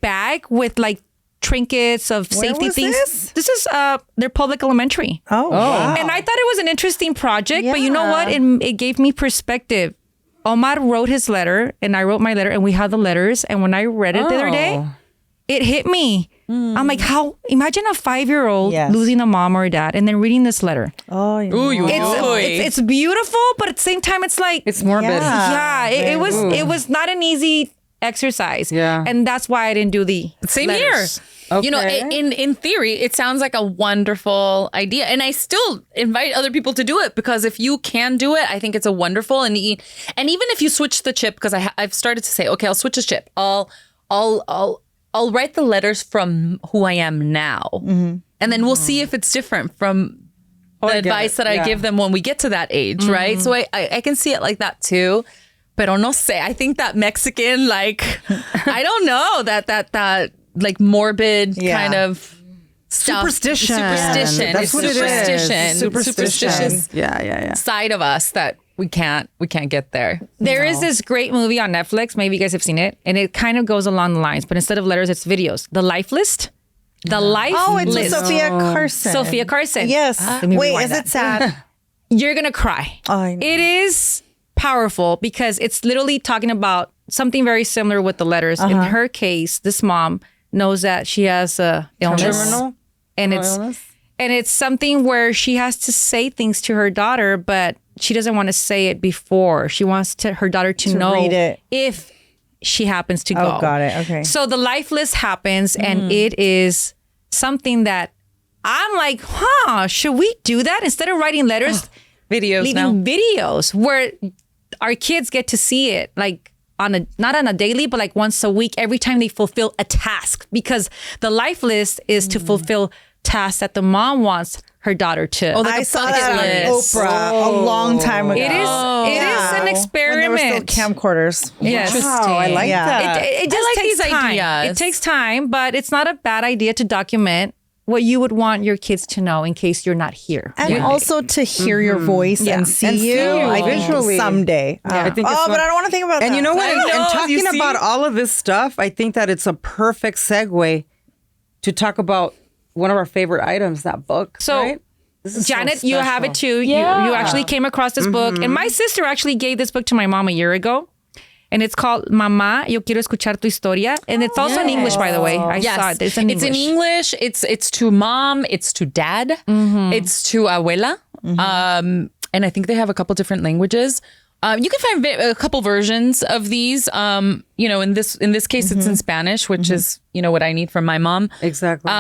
bag with like trinkets of safety was things. This is their public elementary. Oh, wow. And I thought it was an interesting project, but you know Yeah. what? It gave me perspective. Omar wrote his letter and I wrote my letter and we had the letters. And when I read it the other day, it hit me. I'm like, imagine a 5-year-old Yes. losing a mom or a dad and then reading this letter. Oh, It's beautiful, but at the same time, it's like, It's morbid. it was not an easy exercise. Yeah. And that's why I didn't do the Same letters. here. You know, Okay. in theory, it sounds like a wonderful idea. And I still invite other people to do it because if you can do it, I think it's a wonderful. And even if you switch the chip, because I've started to say, okay, I'll switch the chip. I'll write the letters from who I am now. And then we'll see if it's different from the advice that I give them when we get to that age, right? So I can see it like that too. Pero no sé. I think that Mexican, like, I don't know, that like morbid kind of stuff. Superstition. Superstition. That's It's what it is. superstitious Yeah. side of us that we can't get there. There is this great movie on Netflix. Maybe you guys have seen it. And it kind of goes along the lines, but instead of letters, it's videos. The Life List. The Life it's List. Sophia Carson. Sophia Carson. Yes. Let me Wait, rewind is that. it sad? You're going to cry. I know. It is powerful because it's literally talking about something very similar with the letters. In her case, this mom knows that she has a illness. Terminal? And illness? it's something where she has to say things to her daughter, but she doesn't want to say it before. She wants her daughter to know read it. if she happens to go. Oh, got it. Okay. So the Life List happens, and it is something that I'm like, should we do that instead of writing letters? Videos now. Leaving videos where our kids get to see it, like not on a daily, but like once a week, every time they fulfill a task, because the Life List is to fulfill tasks that the mom wants her daughter to. Oh, like I a saw bucket that on list. Oprah a long time ago. It is an experiment. When there were still camcorders. Yes. Wow, I like that. It just I like takes these time. ideas. It takes time, but it's not a bad idea to document what you would want your kids to know in case you're not here. And also to hear your voice and see And see you, you I think visually. someday. I think it's but fun. I don't want to think about that. And you know what? I know, And talking you see? about all of this stuff, I think that it's a perfect segue to talk about one of our favorite items, that book. So, right? This is so Janet, you have it special. too. Yeah. You actually came across this book. And my sister actually gave this book to my mom a year ago. And it's called Mamá, Yo Quiero Escuchar Tu Historia. And it's also in English, by the way. I saw it. It's in English. It's in English. It's to mom. It's to dad. It's to abuela. And I think they have a couple different languages. You can find a couple versions of these. In this case, it's in Spanish, which is what I need from my mom. Exactly.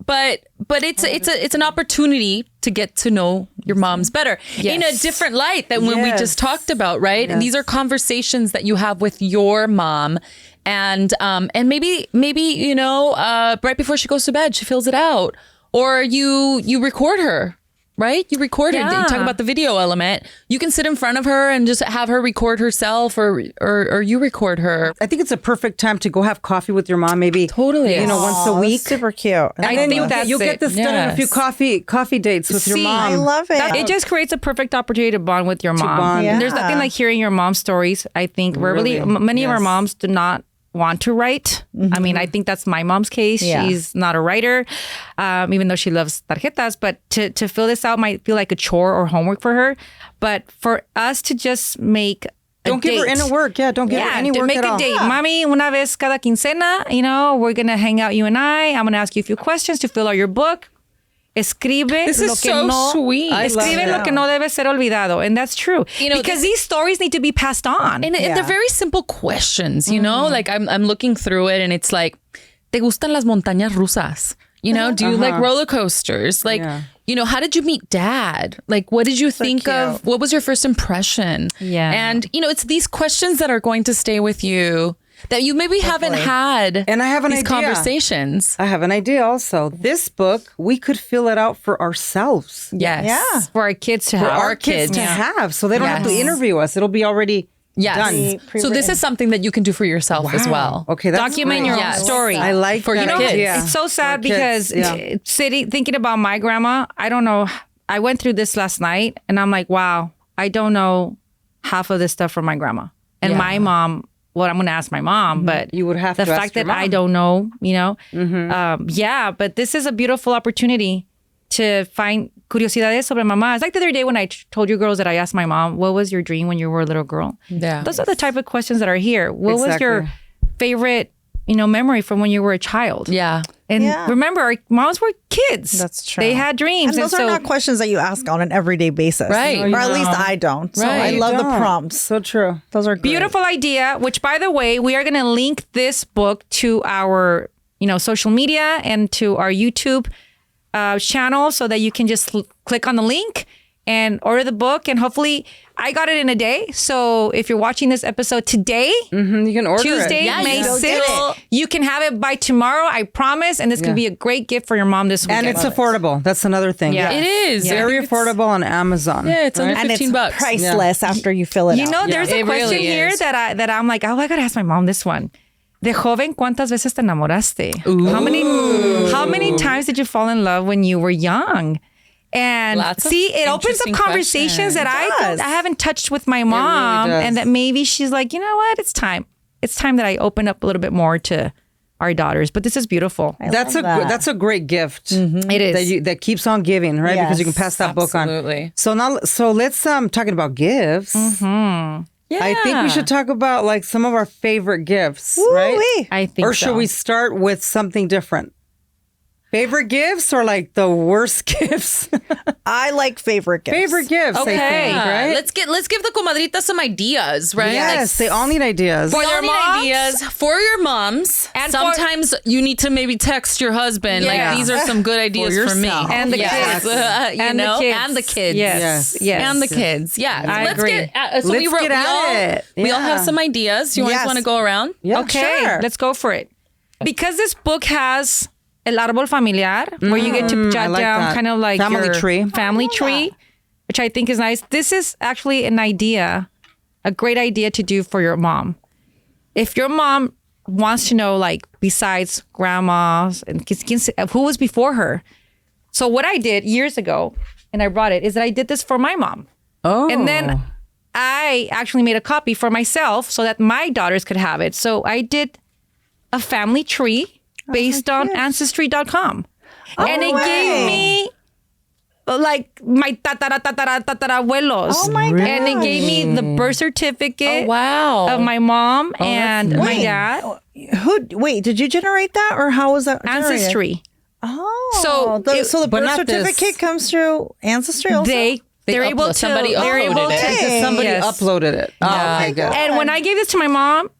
But it's an opportunity to get to know your moms better in a different light than when we just talked about, right? And these are conversations that you have with your mom, and maybe right before she goes to bed, she fills it out, or you record her, right? You record her. You talk about the video element. You can sit in front of her and just have her record herself, or you record her. I think it's a perfect time to go have coffee with your mom, maybe. Totally. Once a week. Super cute. And then you'll get this done in a few coffee dates with your mom. I love it. It just creates a perfect opportunity to bond with your mom. bond. Yeah. There's nothing like hearing your mom's stories. I think many of our moms do not want to write. I mean, I think that's my mom's case. Yeah. She's not a writer, even though she loves tarjetas. But to fill this out might feel like a chore or homework for her. But for us to just make Don't give her any work. Yeah, don't give her any work make at a all. date. Mami, una vez cada quincena, we're going to hang out, you and I. I'm going to ask you a few questions to fill out your book. Escribe This lo is que so no, sweet. Escribe lo que no debe ser olvidado. And that's true. Because these stories need to be passed on. And they're very simple questions, Like I'm looking through it and it's like, ¿te gustan las montañas rusas? Do you like roller coasters? Like, how did you meet dad? Like, what did you think of? What was your first impression? Yeah. And, it's these questions that are going to stay with you that you maybe haven't had. And I have an these idea. conversations. I have an idea also. This book, we could fill it out for ourselves. Yes. Yeah. For our kids to For have. our kids to have. So they don't have to interview us. It'll be already done. So this is something that you can do for yourself as well. Okay, that's Document great. your own Yes. story. I like For that your kids. idea. It's so sad For kids, because thinking about my grandma, I don't know. I went through this last night and I'm like, wow, I don't know half of this stuff from my grandma. And my mom, well, I'm going to ask my mom, but You would have the to ask fact your that I mom. don't know, but this is a beautiful opportunity to find curiosidades sobre mamá. It's like the other day when I told you girls that I asked my mom, what was your dream when you were a little girl? Yeah. Those are the type of questions that are here. What was your favorite, memory from when you were a child? Yeah. And remember, our moms were kids. That's true. They had dreams. And those are not questions that you ask on an everyday basis. Right. Or at least I don't. So I Right. love the prompts. So true. Those are great. beautiful idea, which by the way, we are going to link this book to our, social media and to our YouTube channel so that you can just click on the link and order the book. And hopefully I got it in a day. So if you're watching this episode today, You can order Tuesday, it. May you 6th, you can have it by tomorrow, I promise. And this can be a great gift for your mom this weekend. And it's affordable. That's another thing. Yeah. It is. Very affordable on Amazon. Yeah, it's under right? and $15. it's priceless after you fill it out. There's a It question really here is. that I'm like, I gotta ask my mom this one. De joven, ¿cuántas veces te enamoraste? How many times did you fall in love when you were young? And Lots of it opens up interesting conversations that I haven't touched with my mom, does. and that maybe she's like, you know what? It's time. It's time that I open up a little bit more to our daughters. But this is beautiful. That's a great gift. It is. That keeps on giving, right? Because you can Yes, pass that book on. absolutely. So let's talking about gifts. Yeah. I think we should talk about like some of our favorite gifts, right? Woo-wee. I think Or should so. we start with something different? Favorite gifts or like the worst gifts? I like favorite gifts. Favorite gifts, I think, Yeah. right? Let's give the comadritas some ideas, right? Yes, they all need ideas. For their their moms? ideas for your moms. And sometimes you need to maybe text your husband. Yeah. Like these are some good ideas for me. yourself. And the Yes. kids. You And the know? kids. And the kids. Yes. Yes. And the kids. Yeah. I Let's agree. Get, so Let's we wrote, get we at all, it. We all have Yeah. some ideas. You guys Yes. want to go around? Yeah, Okay, sure. let's go for it. Because this book has el árbol familiar, where you get to jot like down that. kind of like Family your tree. family tree, which I think is nice. This is actually a great idea to do for your mom. If your mom wants to know, like, besides grandmas and who was before her. So what I did years ago, and I brought it, is that I did this for my mom. Oh. And then I actually made a copy for myself so that my daughters could have it. So I did a family tree based on Ancestry.com. And it gave me like my tatarabuelos. Oh my And it gave me the birth certificate Oh, wow. of my mom and my nice. dad. Wait, did you generate that or how was that generated? Ancestry. Oh. So the but birth not this. certificate comes through Ancestry also? They're able to. somebody They're able uploaded to. it. Because somebody Yes. uploaded it. Oh, okay, good. And when I gave this to my mom,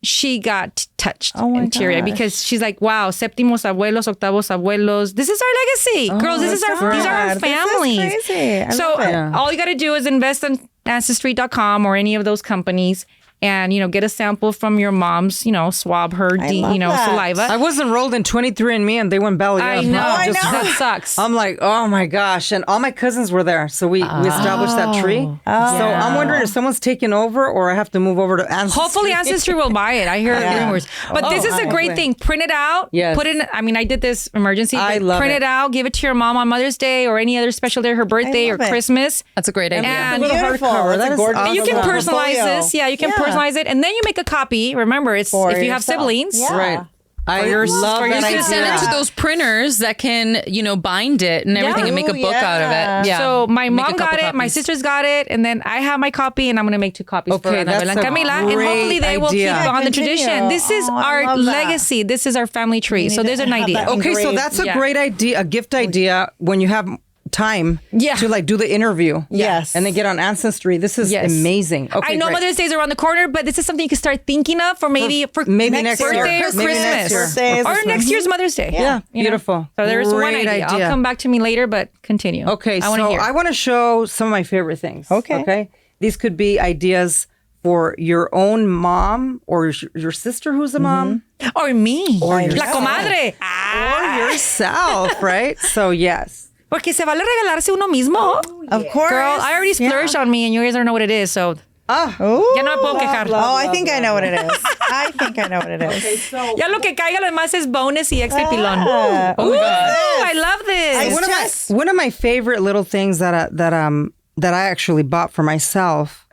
she got touched my and teary-eyed gosh. because she's like, "Wow, séptimos abuelos, octavos abuelos. This is our legacy, girls. This is our these are our God. This is families." crazy. I So love it. all you got to do is invest in Ancestry.com or any of those companies, and, get a sample from your mom's, swab her, love that. saliva. I was enrolled in 23andMe and they went belly up. I know. Just- That sucks. I'm like, oh my gosh. And all my cousins were there. So we established that tree. So I'm wondering if someone's taking over or I have to move over to Ancestry. Hopefully Ancestry will buy it. I hear rumors. But this is a great thing. Print it out. Yes. Put it in, I did this emergency. I but love print it. it out. Give it to your mom on Mother's Day or any other special day, her birthday or love it. Christmas. That's a great idea. And Beautiful. hardcover. That's That a is gorgeous. awesome. you can Awesome. personalize portfolio. this. Yeah, you can personalize it. And then you make a copy. Remember, it's For if you have yourself. siblings. Yeah. Right. I your- love for your that You can send idea. it to those printers that can, bind it and everything and make a Ooh, book out of yeah. it. Yeah. So my Make a mom got couple it, my copies. sisters got it, and then I have my copy, and I'm going to make 2 copies for Okay, Annabelle that's and a Camila, and great hopefully they will keep idea. on the Continue. tradition. This is Oh, I our love that. legacy. This is our family tree. need So to there's an have idea. that Okay, so engraved. that's a Yeah. great idea, a gift idea when you have time Yeah. to do the interview. Yes. And then get on Ancestry. This is Yes. amazing. Okay, I know great. Mother's Day is around the corner, but this is something you can start thinking of for maybe maybe next next year. birthday or Maybe Christmas. next year. Birthdays or Or next year's Mother's Day. Yeah, You know? beautiful. So there's one Great idea. I'll idea. come back to me later, but continue. Okay, I want to so hear. I want to show some of my favorite things. Okay. Okay. These could be ideas for your own mom or your sister who's a mom Or me. Or La yourself. comadre. or yourself, right? So, yes. Porque se vale regalarse uno mismo. Of course. Girl, I already splurged on me and you guys don't know what it is. So Ooh. ya no me puedo quejar. I think I know what it is. I think I know what it is. Ya lo que caiga lo demás es bonus y extra pilón. Oh, my God. Ooh, I love this. One of my favorite little things that I actually bought for myself,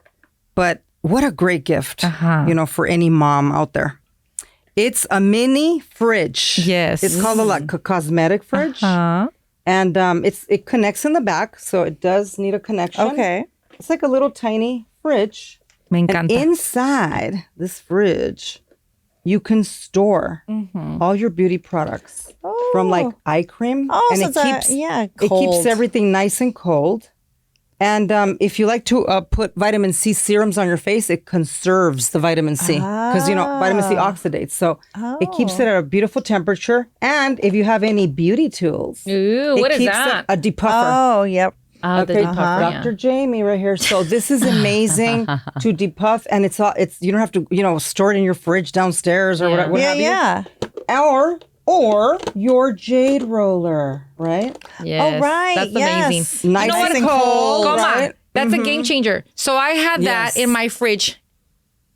but what a great gift, for any mom out there. It's a mini fridge. Yes. It's called a Cosmetic Fridge. And it connects in the back, so it does need a connection. Okay. It's like a little tiny fridge. Me And encanta. inside this fridge, you can store all your beauty products from like eye cream. Oh, and so it it's keeps cold. everything nice and cold. And if you like to put vitamin C serums on your face, it conserves the vitamin C because vitamin C oxidates. So it keeps it at a beautiful temperature. And if you have any beauty tools, Ooh, it what is keeps that? a depuffer. Oh, yep. Oh, the depuffer, yeah. Dr. Jamie right here. So this is amazing to depuff, and it's you don't have to store it in your fridge downstairs or what have you. Or your jade roller, right? Yes. Oh, right. That's Yes. amazing. Nice what? and cold, Coma. right? That's a game changer. So I had that Yes. in my fridge.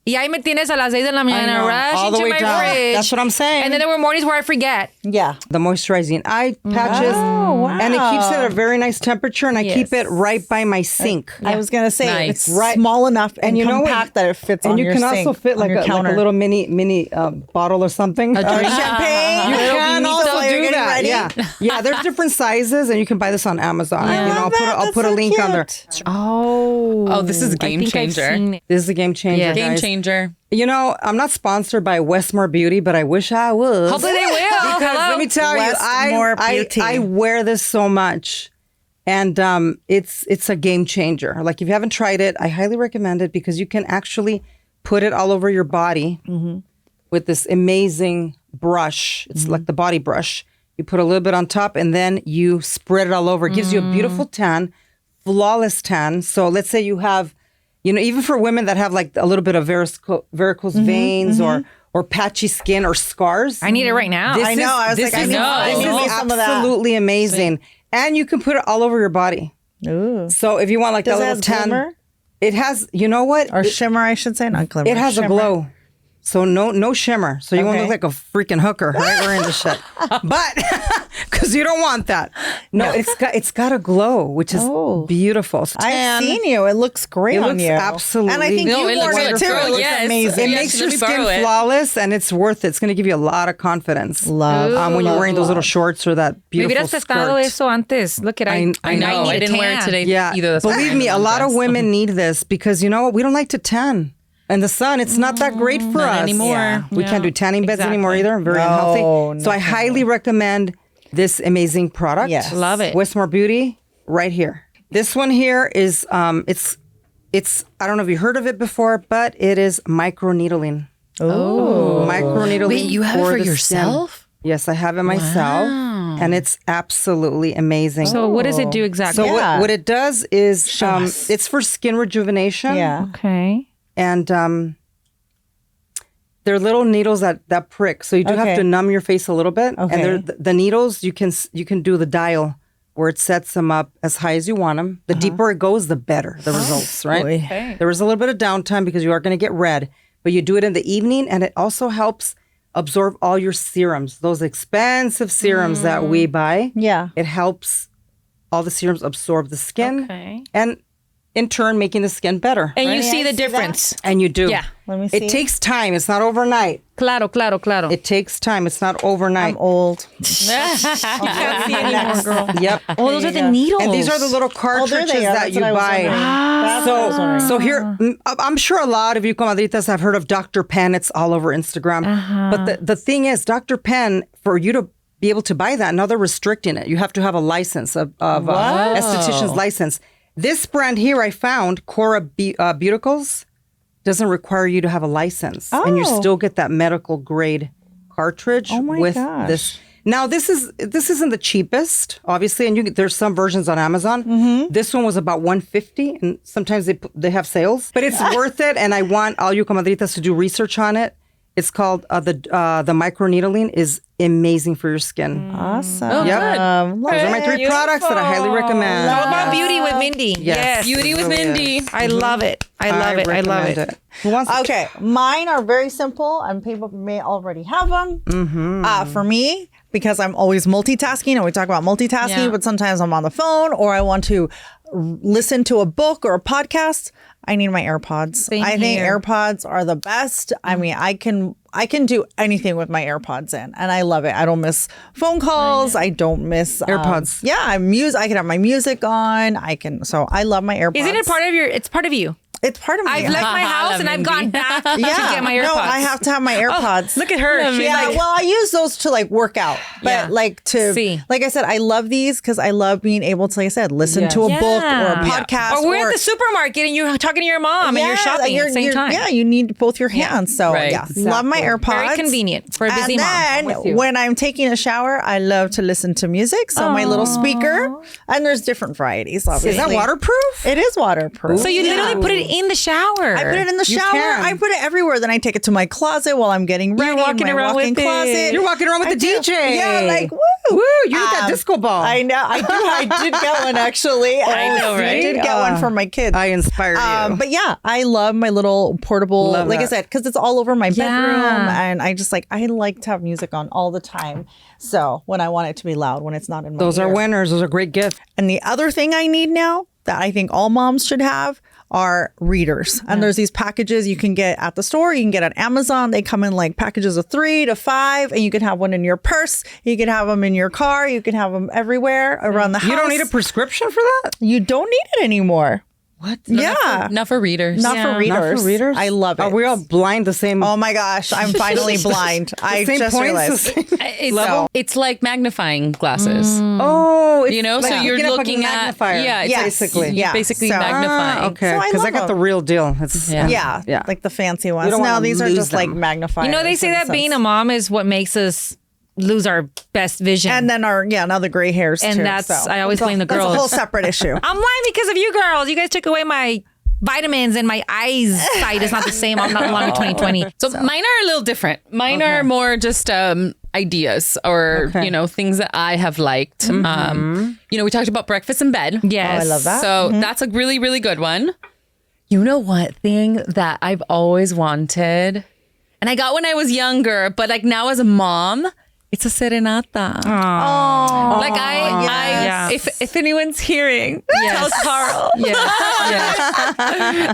Y ahí me tienes a las 6 de la I mañana, know. rush All the into way my down. fridge. That's what I'm saying. And then there were mornings where I forget. Yeah. The moisturizing eye patches, and it keeps it at a very nice temperature, and I keep it right by my sink. I was going to say Nice. it's small enough and you know what? compact that it fits on And you your can sink, also fit on like your a counter. little mini bottle or something. champagne. You Little can vinito also while you're do getting that. ready. Yeah. There's different sizes, and you can buy this on Amazon. love that. I'll That's put a so link on there. cute. Oh, this is a I game think I've changer. seen it. This is a game changer. Yeah. Game guys. changer. I'm not sponsored by Westmore Beauty, but I wish I was. Hopefully they will. Because Hello. let me tell you, Westmore Beauty. I wear this so much, and it's a game changer. Like if you haven't tried it, I highly recommend it because you can actually put it all over your body with this amazing brush. It's like the body brush. You put a little bit on top, and then you spread it all over. It gives you a beautiful tan, flawless tan. So let's say you have, even for women that have like a little bit of varicose veins or patchy skin or scars. I need it right now. This I know. I was this like, I is- need This is some of that. absolutely amazing. And you can put it all over your body. Ooh. So if you want like Does that it little have tan, glimmer? it has, you know what? Or shimmer, I should say. Not glimmer. It has a shimmer. glow. So no shimmer. So you won't Okay. look like a freaking hooker, right? Wearing the shit. But because you don't want that. No, it's got a glow, which is beautiful. So I've tan, seen you. It looks great It on looks you. absolutely- And I think No, you it wore looks it too. wonderful. It looks Yes. amazing. It Yes, makes let your me borrow skin it. flawless, and it's worth it. It's going to give you a lot of confidence. Love. When you're wearing those little shorts or that Me beautiful hubieras testado skirt. eso antes. Look at I know. I need a didn't wear it tan. today Yeah, either. That's believe why me, I a lot of dress. women need this because you know what? We don't like to tan. And the sun, it's not that great for Not us. anymore. Yeah. We can't do tanning beds exactly. anymore either. Very No, unhealthy. So no, I highly recommend this amazing product. Yes. Love it. Westmore Beauty, right here. This one here is it's I don't know if you heard of it before, but it is microneedling. Oh. Microneedling. Wait, you have it for the skin. yourself? Yes, I have it myself, and it's absolutely amazing. So what does it do exactly? So Yeah. what it does is it's for skin rejuvenation. Yeah. Okay. And They're little needles that prick. So you do have to numb your face a little bit. Okay. And they're the needles, you can do the dial where it sets them up as high as you want them. The deeper it goes, the better the results, right? Okay. There is a little bit of downtime because you are going to get red, but you do it in the evening, and it also helps absorb all your serums, those expensive serums that we buy. Yeah. It helps all the serums absorb the skin. Okay. And in turn, making the skin better. And you right? see the difference. And you do. Yeah. Let me see. It takes time. It's not overnight. Claro. It takes time. It's not overnight. I'm old. You can't see anymore, girl. Yep. Oh, those are the needles. And these are the little cartridges they are. that That's you what I was buy. wondering. That's what I was wondering. So here, I'm sure a lot of you comadritas have heard of Dr. Penn. It's all over Instagram. But the thing is, Dr. Penn, for you to be able to buy that, now they're restricting it. You have to have a license, esthetician's license. This brand here I found, Cora Beauticals, doesn't require you to have a license. And you still get that medical grade cartridge with this. Now, this isn't the cheapest, obviously, and there's some versions on Amazon. This one was about $150, and sometimes they have sales. But it's worth it, and I want all you comadritas to do research on it. It's called the microneedling is amazing for your skin. Awesome. Oh, Yep. good. Those are my 3 products that I highly recommend. All about beauty with Mindy. Yes. Beauty with Mindy. I love it. I love it. I love recommend it. Who wants to Okay, mine are very simple, and people may already have them. For me, because I'm always multitasking, and we talk about multitasking, but sometimes I'm on the phone or I want to listen to a book or a podcast. I need my AirPods. I think AirPods are the best. I mean, I can do anything with my AirPods in, and I love it. I don't miss phone calls. I don't miss AirPods. I can have my music on. So I love my AirPods. Isn't it part of it's part of you? It's part of me. I've left my house and I've gone back to get my AirPods. No, I have to have my AirPods. Look at her. She's like, Well, I use those to like work out, but like like I said, I love these because I love being able to, like I said, listen to a book or a podcast. Or we're at the supermarket and you're talking to your mom and you're shopping at the same time. Yeah, you need both your hands. So love my AirPods. Very convenient for a busy mom. And then when I'm taking a shower, I love to listen to music. So my little speaker, and there's different varieties. Obviously, Is that waterproof? It is waterproof. So you literally put it in the shower. I put it in the shower. can. I put it everywhere. Then I take it to my closet while I'm getting ready. You're walking in my around walk-in with it. closet. You're walking around with the DJ. Yeah, like woo. Woo, you need that disco ball. I know. I did get one actually. I know, right? I did get one for my kids. I inspired you. But yeah, I love my little portable, Love like I that. said, because it's all over my bedroom, Yeah. and I like to have music on all the time. So when I want it to be loud, when it's not in my Those are ear. winners. Those are great gifts. And the other thing I need now that I think all moms should have are readers. And there's these packages you can get at the store. You can get at Amazon. They come in like packages of 3 to 5, and you can have one in your purse. You can have them in your car. You can have them everywhere around the house. You don't need a prescription for that? You don't need it anymore. What? Yeah. Not for readers. Not for readers. Not for readers? I love it. Are we all blind the same? Oh my gosh, I'm finally blind. I same just points, realized. the same- It's, it's like magnifying glasses. Oh, it's You know, like so you're picking up a looking at magnifier. it's Yes. basically. Yeah. basically So- magnifying. Okay, So I because I love got the them. real deal. It's Yeah, like the fancy ones. don't No, wanna these are lose just like them. magnifiers. You know, they say in a that being sense. a mom is what makes us lose our best vision. And then now the gray hairs And too. that's- so. I always blame the That's girls. a whole separate issue. I'm lying because of you girls. You guys took away my vitamins and my eyesight is not the same. I'm not longer 2020. So mine are a little different. Mine are more just ideas or, things that I have liked. We talked about breakfast in bed. Yes. I love that. So that's a really, really good one. You know what thing that I've always wanted? And I got when I was younger, but like now as a mom, it's a serenata. Like if anyone's hearing, tell Carl.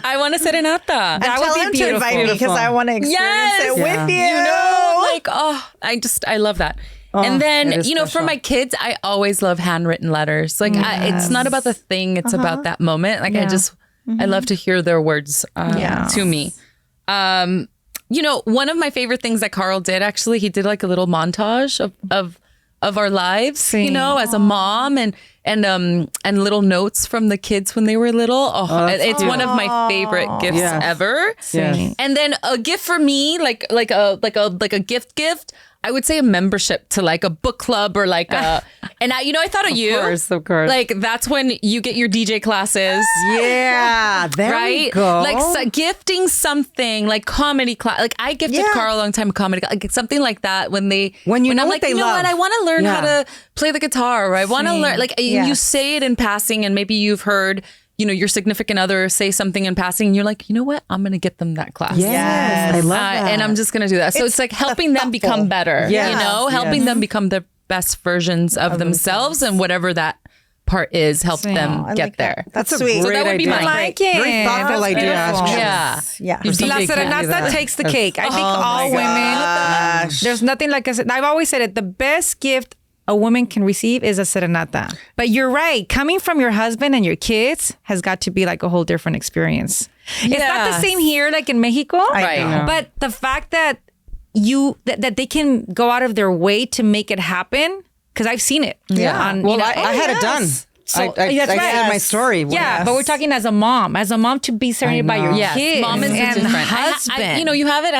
I want a serenata. That would be to invite me because I want to experience it with you. You know, like I love that. And then, it is for special. my kids, I always love handwritten letters. Like it's not about the thing; it's about that moment. Like I love to hear their words to me. One of my favorite things that Carl did, actually, he did like a little montage of our lives, as a mom and little notes from the kids when they were little. It's one of my favorite gifts ever. Yes. And then a gift for me, like a gift. I would say a membership to like a book club or like a, and I thought of you. Of course. Like that's when you get your DJ classes. Yeah, there Right? we go. Like gifting something like comedy class. Like I gifted Carl a long time comedy class. Like something like that when know I'm what like, they you know love. what? I want to learn how to play the guitar or I want to learn like you Yes. say it in passing and maybe you've heard, your significant other say something in passing and you're like, you know what? I'm going to get them that class. Yes, I love that. And I'm just going to do that. So it's like helping them become better, Yes. helping them become the best versions of themselves and whatever that part is, help them I get like there. That's a sweet. great that would be idea. mine. I like it. Very thoughtful That's idea, beautiful. actually. Yeah. Yeah. Your La DJ can't do serenata that. takes the cake. I think all women, there's nothing like I've always said it, the best gift a woman can receive is a serenata. But you're right. Coming from your husband and your kids has got to be like a whole different experience. It's not the Yes. same here like in Mexico. Right. know. But the fact that that they can go out of their way to make it happen, because I've seen it. Yeah. On, Well, I had it done. So, I that's right. said my story. Yeah, but we're talking as a mom to be serenaded by your Yes, kids. mom is and different. husband. You have it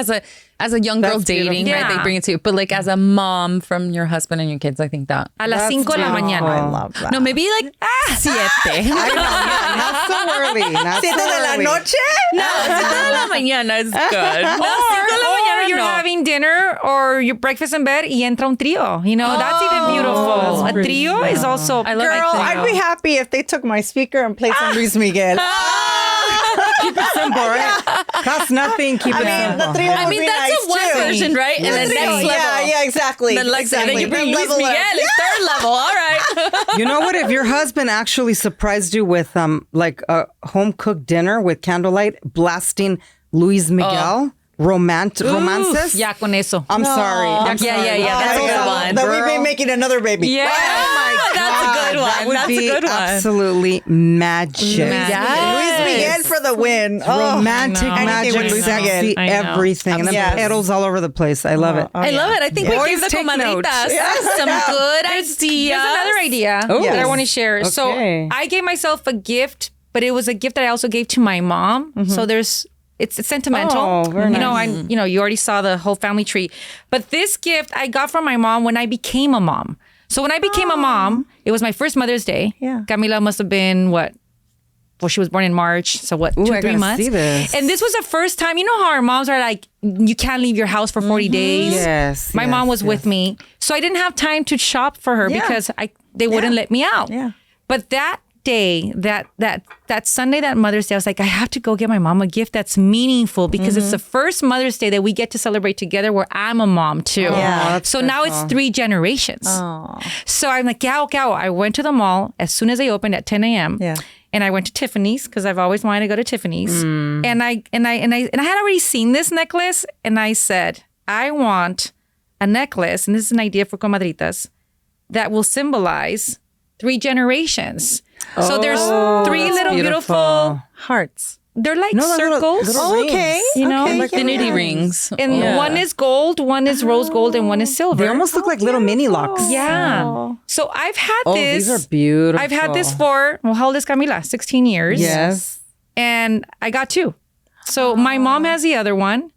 as a young girl That's dating, beautiful. right? Yeah. They bring it to you, but like as a mom from your husband and your kids, I think that. a las 5 de la mañana. I love that. No, maybe like siete. Not so early. Not so early. No, 5 de la mañana is good. No, 5 de la Or mañana you're no. having dinner or your breakfast in bed y entra un trío. That's even beautiful. A trio is also. I love Girl, it. I'd be happy if they took my speaker and played some Luis Miguel. Keep it simple, right? Costs nothing. Keep it the simple. trio I would mean, be that's nice a one too. version, right? And then next level. Yeah, exactly. Then like exactly. then you bring Luis Level Miguel, up. it's third level. All right. You know what? If your husband actually surprised you with like a home cooked dinner with candlelight, blasting Luis Miguel, romances. Ya con eso. I'm sorry. I'm Yeah, sorry. that's Oh, a good one. that we've been making another baby. Yeah, that's a good one. That would That's be a good one. absolutely magic. Luis Miguel for the win. Romantic, Anything magic, with Luis sexy, I know. everything. And then Yes. petals all over the place. I love it. I love it. I think we Boys, gave the take comadritas notes. some good ideas. There's another idea Oh. that I want to share. So Okay. I gave myself a gift, but it was a gift that I also gave to my mom. So it's sentimental. Oh, very You already saw the whole family tree. But this gift I got from my mom when I became a mom. So when I became a mom, it was my first Mother's Day. Yeah. Camila must have been what? Well, she was born in March. So what, Ooh, 2, I 3 gotta months? see this. And this was the first time, you know how our moms are like, you can't leave your house for 40 days. Yes, My yes, mom was yes. with me. So I didn't have time to shop for her Yeah. because they wouldn't let me out. Yeah. But that day, that Sunday, that Mother's Day, I was like, I have to go get my mom a gift that's meaningful because it's the first Mother's Day that we get to celebrate together where I'm a mom too. Yeah. that's So now it's 3 generations. So I'm like, ¿qué hago? I went to the mall as soon as they opened at 10 a.m. Yeah. And I went to Tiffany's because I've always wanted to go to Tiffany's. And I had already seen this necklace, and I said, I want a necklace, and this is an idea for comadritas, that will symbolize 3 generations. So there's 3 little beautiful. Hearts. They're like No, they're circles. little Oh, okay. rings. You know, Okay, like yeah. Infinity rings. and one is gold, one is rose gold, and one is silver. They almost look like little mini locks. Yeah. So I've had Oh, this. these are beautiful. I've had this for, well, how old is Camila? 16 years. Yes. And I got 2. So my mom has the other one,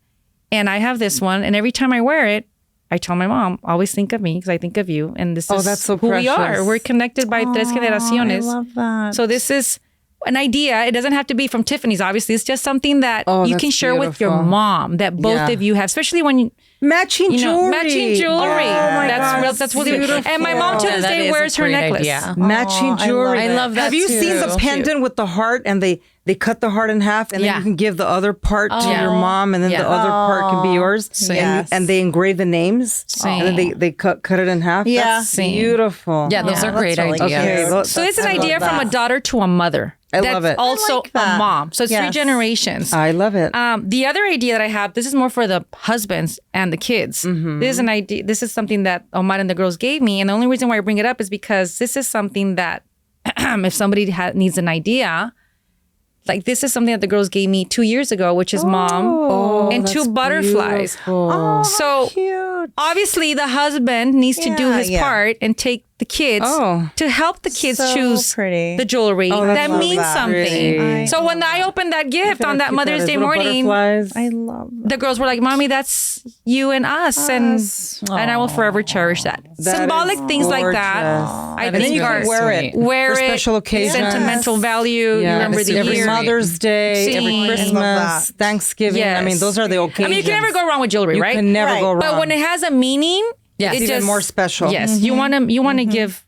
and I have this one. And every time I wear it, I tell my mom, always think of me because I think of you. And this is that's so who we are. precious. We're connected by tres generaciones. I love that. So this is an idea. It doesn't have to be from Tiffany's, obviously. It's just something that you that's can share with your beautiful. mom that both Yeah. of you have, especially when you Matching know, jewelry. matching jewelry. Oh my that's God, real. That's really beautiful. And my mom to Yeah, this that day is a wears her great necklace. idea. Matching jewelry. I love that Have you too. seen the So pendant with the heart and they cut the heart in half and Yeah. then you can give the other part to Yeah. your mom and then Yeah. the other part can be yours. Yes. And they engrave the names and then they cut it in half. Yeah. That's Same. beautiful. Yeah, those are that's great really ideas. Okay, cute. well, So it's an I love idea from that. a daughter to a mother. I That's love it. also I like that. a mom. So it's 3 Yes. generations. I love it. The other idea that I have, this is more for the husbands and the kids. This is an idea. This is something that Omar and the girls gave me, and the only reason why I bring it up is because this is something that, if somebody needs an idea, like this is something that the girls gave me 2 years ago, which is mom and 2 butterflies. Beautiful. So Cute. obviously the husband needs to do Yeah, his yeah. part and take the kids to help the kids So choose pretty. the jewelry that love means that. something. Pretty. So when I opened that gift on that Mother's Day morning, I love that. the girls were like, "Mommy, that's you and us," and I will forever cherish that. Symbolic things like that, I And then think you are can wear it wear for it, special occasions. sentimental value. You remember the every year. Mother's Day, every Scene. Christmas, Love that. Thanksgiving. I mean, those are the occasions. I mean, you can never go wrong with jewelry, You right? can never Right. go wrong. But when it has a meaning, Yes. it's even just more special. Yes, you want to give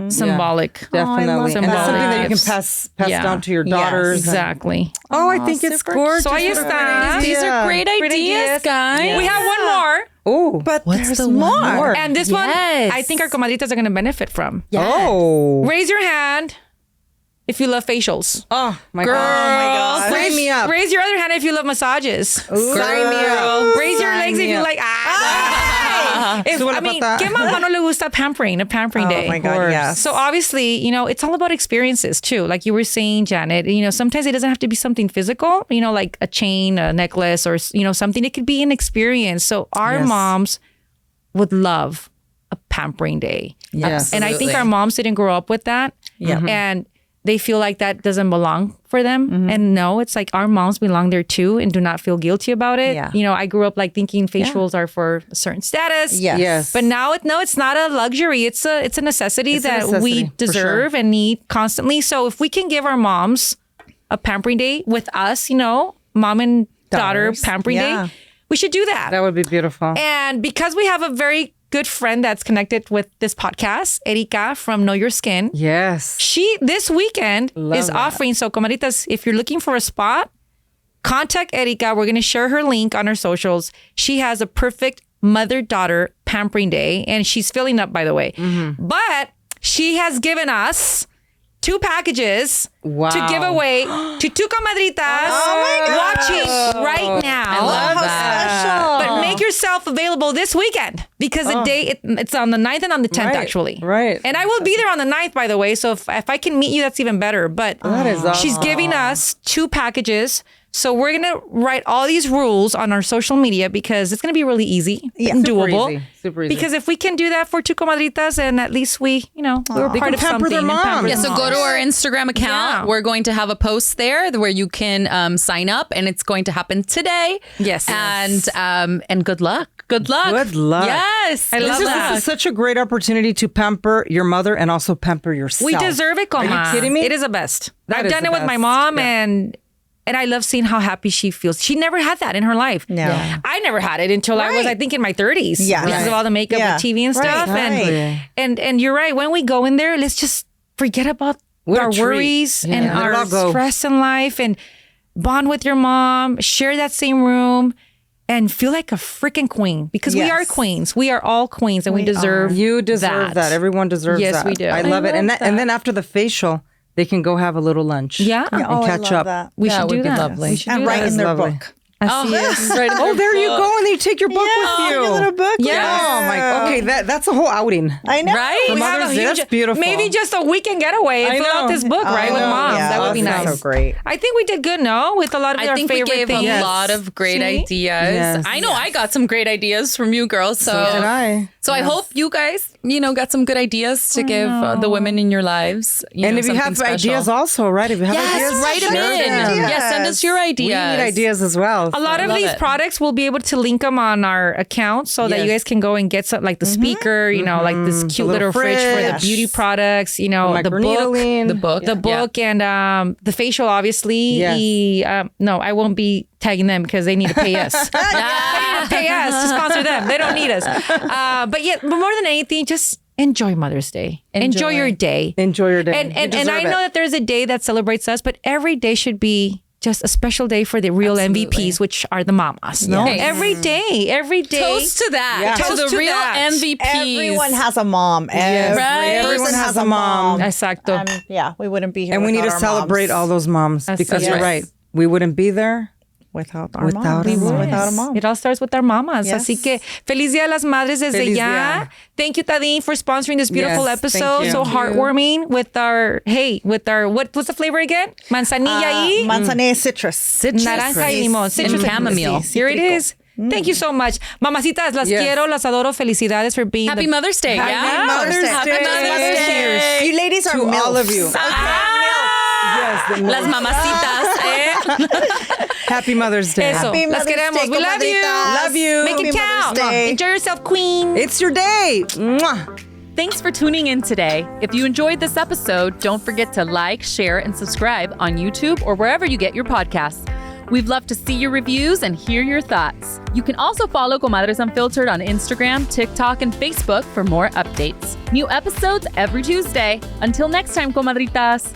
symbolic. Definitely. And that's something that you can pass Yeah. down to your daughters. Exactly. Oh, I think it's gorgeous. So ahí está. These are great Great ideas, guys. We have one more. Oh, But there's the more. one more? And this one, Yes. I think our comadritas are going to benefit from. oh, Raise your hand if you love facials. oh my Girls, God. Sign me up. Raise your other hand if you love massages. Sign me up. Raise your legs if you like. Súbele I mean, pata. ¿qué mamá no le gusta pampering day? Oh my God, yes. So obviously, it's all about experiences too. Like you were saying, Janet, sometimes it doesn't have to be something physical, like a chain, a necklace, or, something. It could be an experience. So our moms would love a pampering day. Yes. And I think our moms didn't grow up with that. Yeah. And they feel like that doesn't belong for them. And no, it's like our moms belong there too and do not feel guilty about it. Yeah. I grew up like thinking facials are for a certain status. Yes. But now it's not a luxury. It's a necessity It's a that necessity, we for deserve and need constantly. So if we can give our moms a pampering day with us, mom and daughter Daughters. pampering Yeah. day, we should do that. That would be beautiful. And because we have a very good friend that's connected with this podcast, Erika from Know Your Skin, Yes. she this weekend is that. offering. So, comadritas, if you're looking for a spot, contact Erika. We're going to share her link on our socials. She has a perfect mother-daughter pampering day, and she's filling up, by the way. But she has given us 2 packages to give away to 2 comadritas watching right now. I love that. But make yourself available this weekend because the day it's on the 9th and on the 10th Right, actually. right. And I will be there on the 9th, by the way. So if I can meet you, that's even better. But That is she's awesome. giving us 2 packages. So we're going to write all these rules on our social media because it's going to be really easy and Super doable. easy, super easy. Because if we can do that for 2 comadritas, and at least we were They part can of pamper something. their and moms. pamper Yeah, their so go to moms. our Instagram account. Yeah. We're going to have a post there where you can sign up, and it's going to happen today. Yes. And good luck. Good luck. Good luck. Yes. I love This that. is such a great opportunity to pamper your mother and also pamper yourself. We deserve it, Coma. Are you kidding me? It is the best. That I've is done the it with my best. mom, Yeah. and I love seeing how happy she feels. She never had that in her life. No. Yeah. I never had it until I was, I think, in my 30s. Yeah. Because of all the makeup Yeah. with TV and stuff. Right. And you're right. When we go in there, let's just forget about What a our treat. worries Yeah. and Let it our all go. stress in life and bond with your mom, share that same room. And feel like a freaking queen because we Yes. are queens. We are all queens, and we deserve. You deserve that. Everyone deserves Yes, that. we do. I love it. And then after the facial, they can go have a little lunch. Yeah. And Oh, I catch love up. that. We That should would do be that. lovely. We should And do write that. in their lovely. book. Oh, there you go. And you take your book with you. Your little book. Yeah. Oh my. Okay, that's a whole outing. I know. Right? For We have Mother's a Day, huge- that's beautiful. Maybe just a weekend getaway and I fill out know. this book, right, with know. moms. Yeah, that would be that's nice. so great. I think we did good, no? With a lot of I our think we favorite gave things. a lot of great See? ideas. Yes. I know I got some great ideas from you girls. So did I. So I hope you guys, got some good ideas to give the women in your lives. And if you have something special. ideas also, right? If you have yes, ideas, write them share in. them. Yes, send us your We ideas. need ideas as well. A lot of love these it. products, we'll be able to link them on our account so that you Yes. guys can go and get some, like the speaker, like this cute little little fridge for the fridge. beauty products, the book. Microneedling. The book. The book and the facial, obviously. Yes. No, I won't be tagging them because they need to pay us. They need to pay us to sponsor them. They don't need us. But more than anything, just enjoy Mother's Day. Enjoy your day. Enjoy your day. And You and deserve I it. know that there's a day that celebrates us, but every day should be just a special day for the real MVPs, which are the mamas. No, Yes. every day. Toast to that. Yeah. To Toast the to real that. MVPs. Everyone has a mom. Everyone has a mom. Exacto. Yeah, we wouldn't be here. And we need to without our celebrate moms. all those moms because that's you're right. right. We wouldn't be there without our without moms. a mom. Without a mom. It all starts with our mamas. Yes. Así que feliz Día de las Madres desde Feliz ya. día. Thank you, Tadine, for sponsoring this beautiful Yes, thank episode. you. So heartwarming with our what's the flavor again? Manzanilla y Manzanilla citrus. naranja y limón. Citrus and chamomile. Here it is. Thank you so much. Mamacitas, las quiero, las adoro. Felicidades for being Happy Mother's Day. Happy Mother's Day. Happy Mother's Day. You ladies are To milfs. all of you. Yes, the Las mamacitas, Happy Mother's Day. Eso. Happy Las Mother's queremos. Day, We love you. comadritas. Love you. Make it Happy count. Mother's Day. Enjoy yourself, queen. It's your day. Mwah. Thanks for tuning in today. If you enjoyed this episode, don't forget to like, share, and subscribe on YouTube or wherever you get your podcasts. We'd love to see your reviews and hear your thoughts. You can also follow Comadres Unfiltered on Instagram, TikTok, and Facebook for more updates. New episodes every Tuesday. Until next time, comadritas.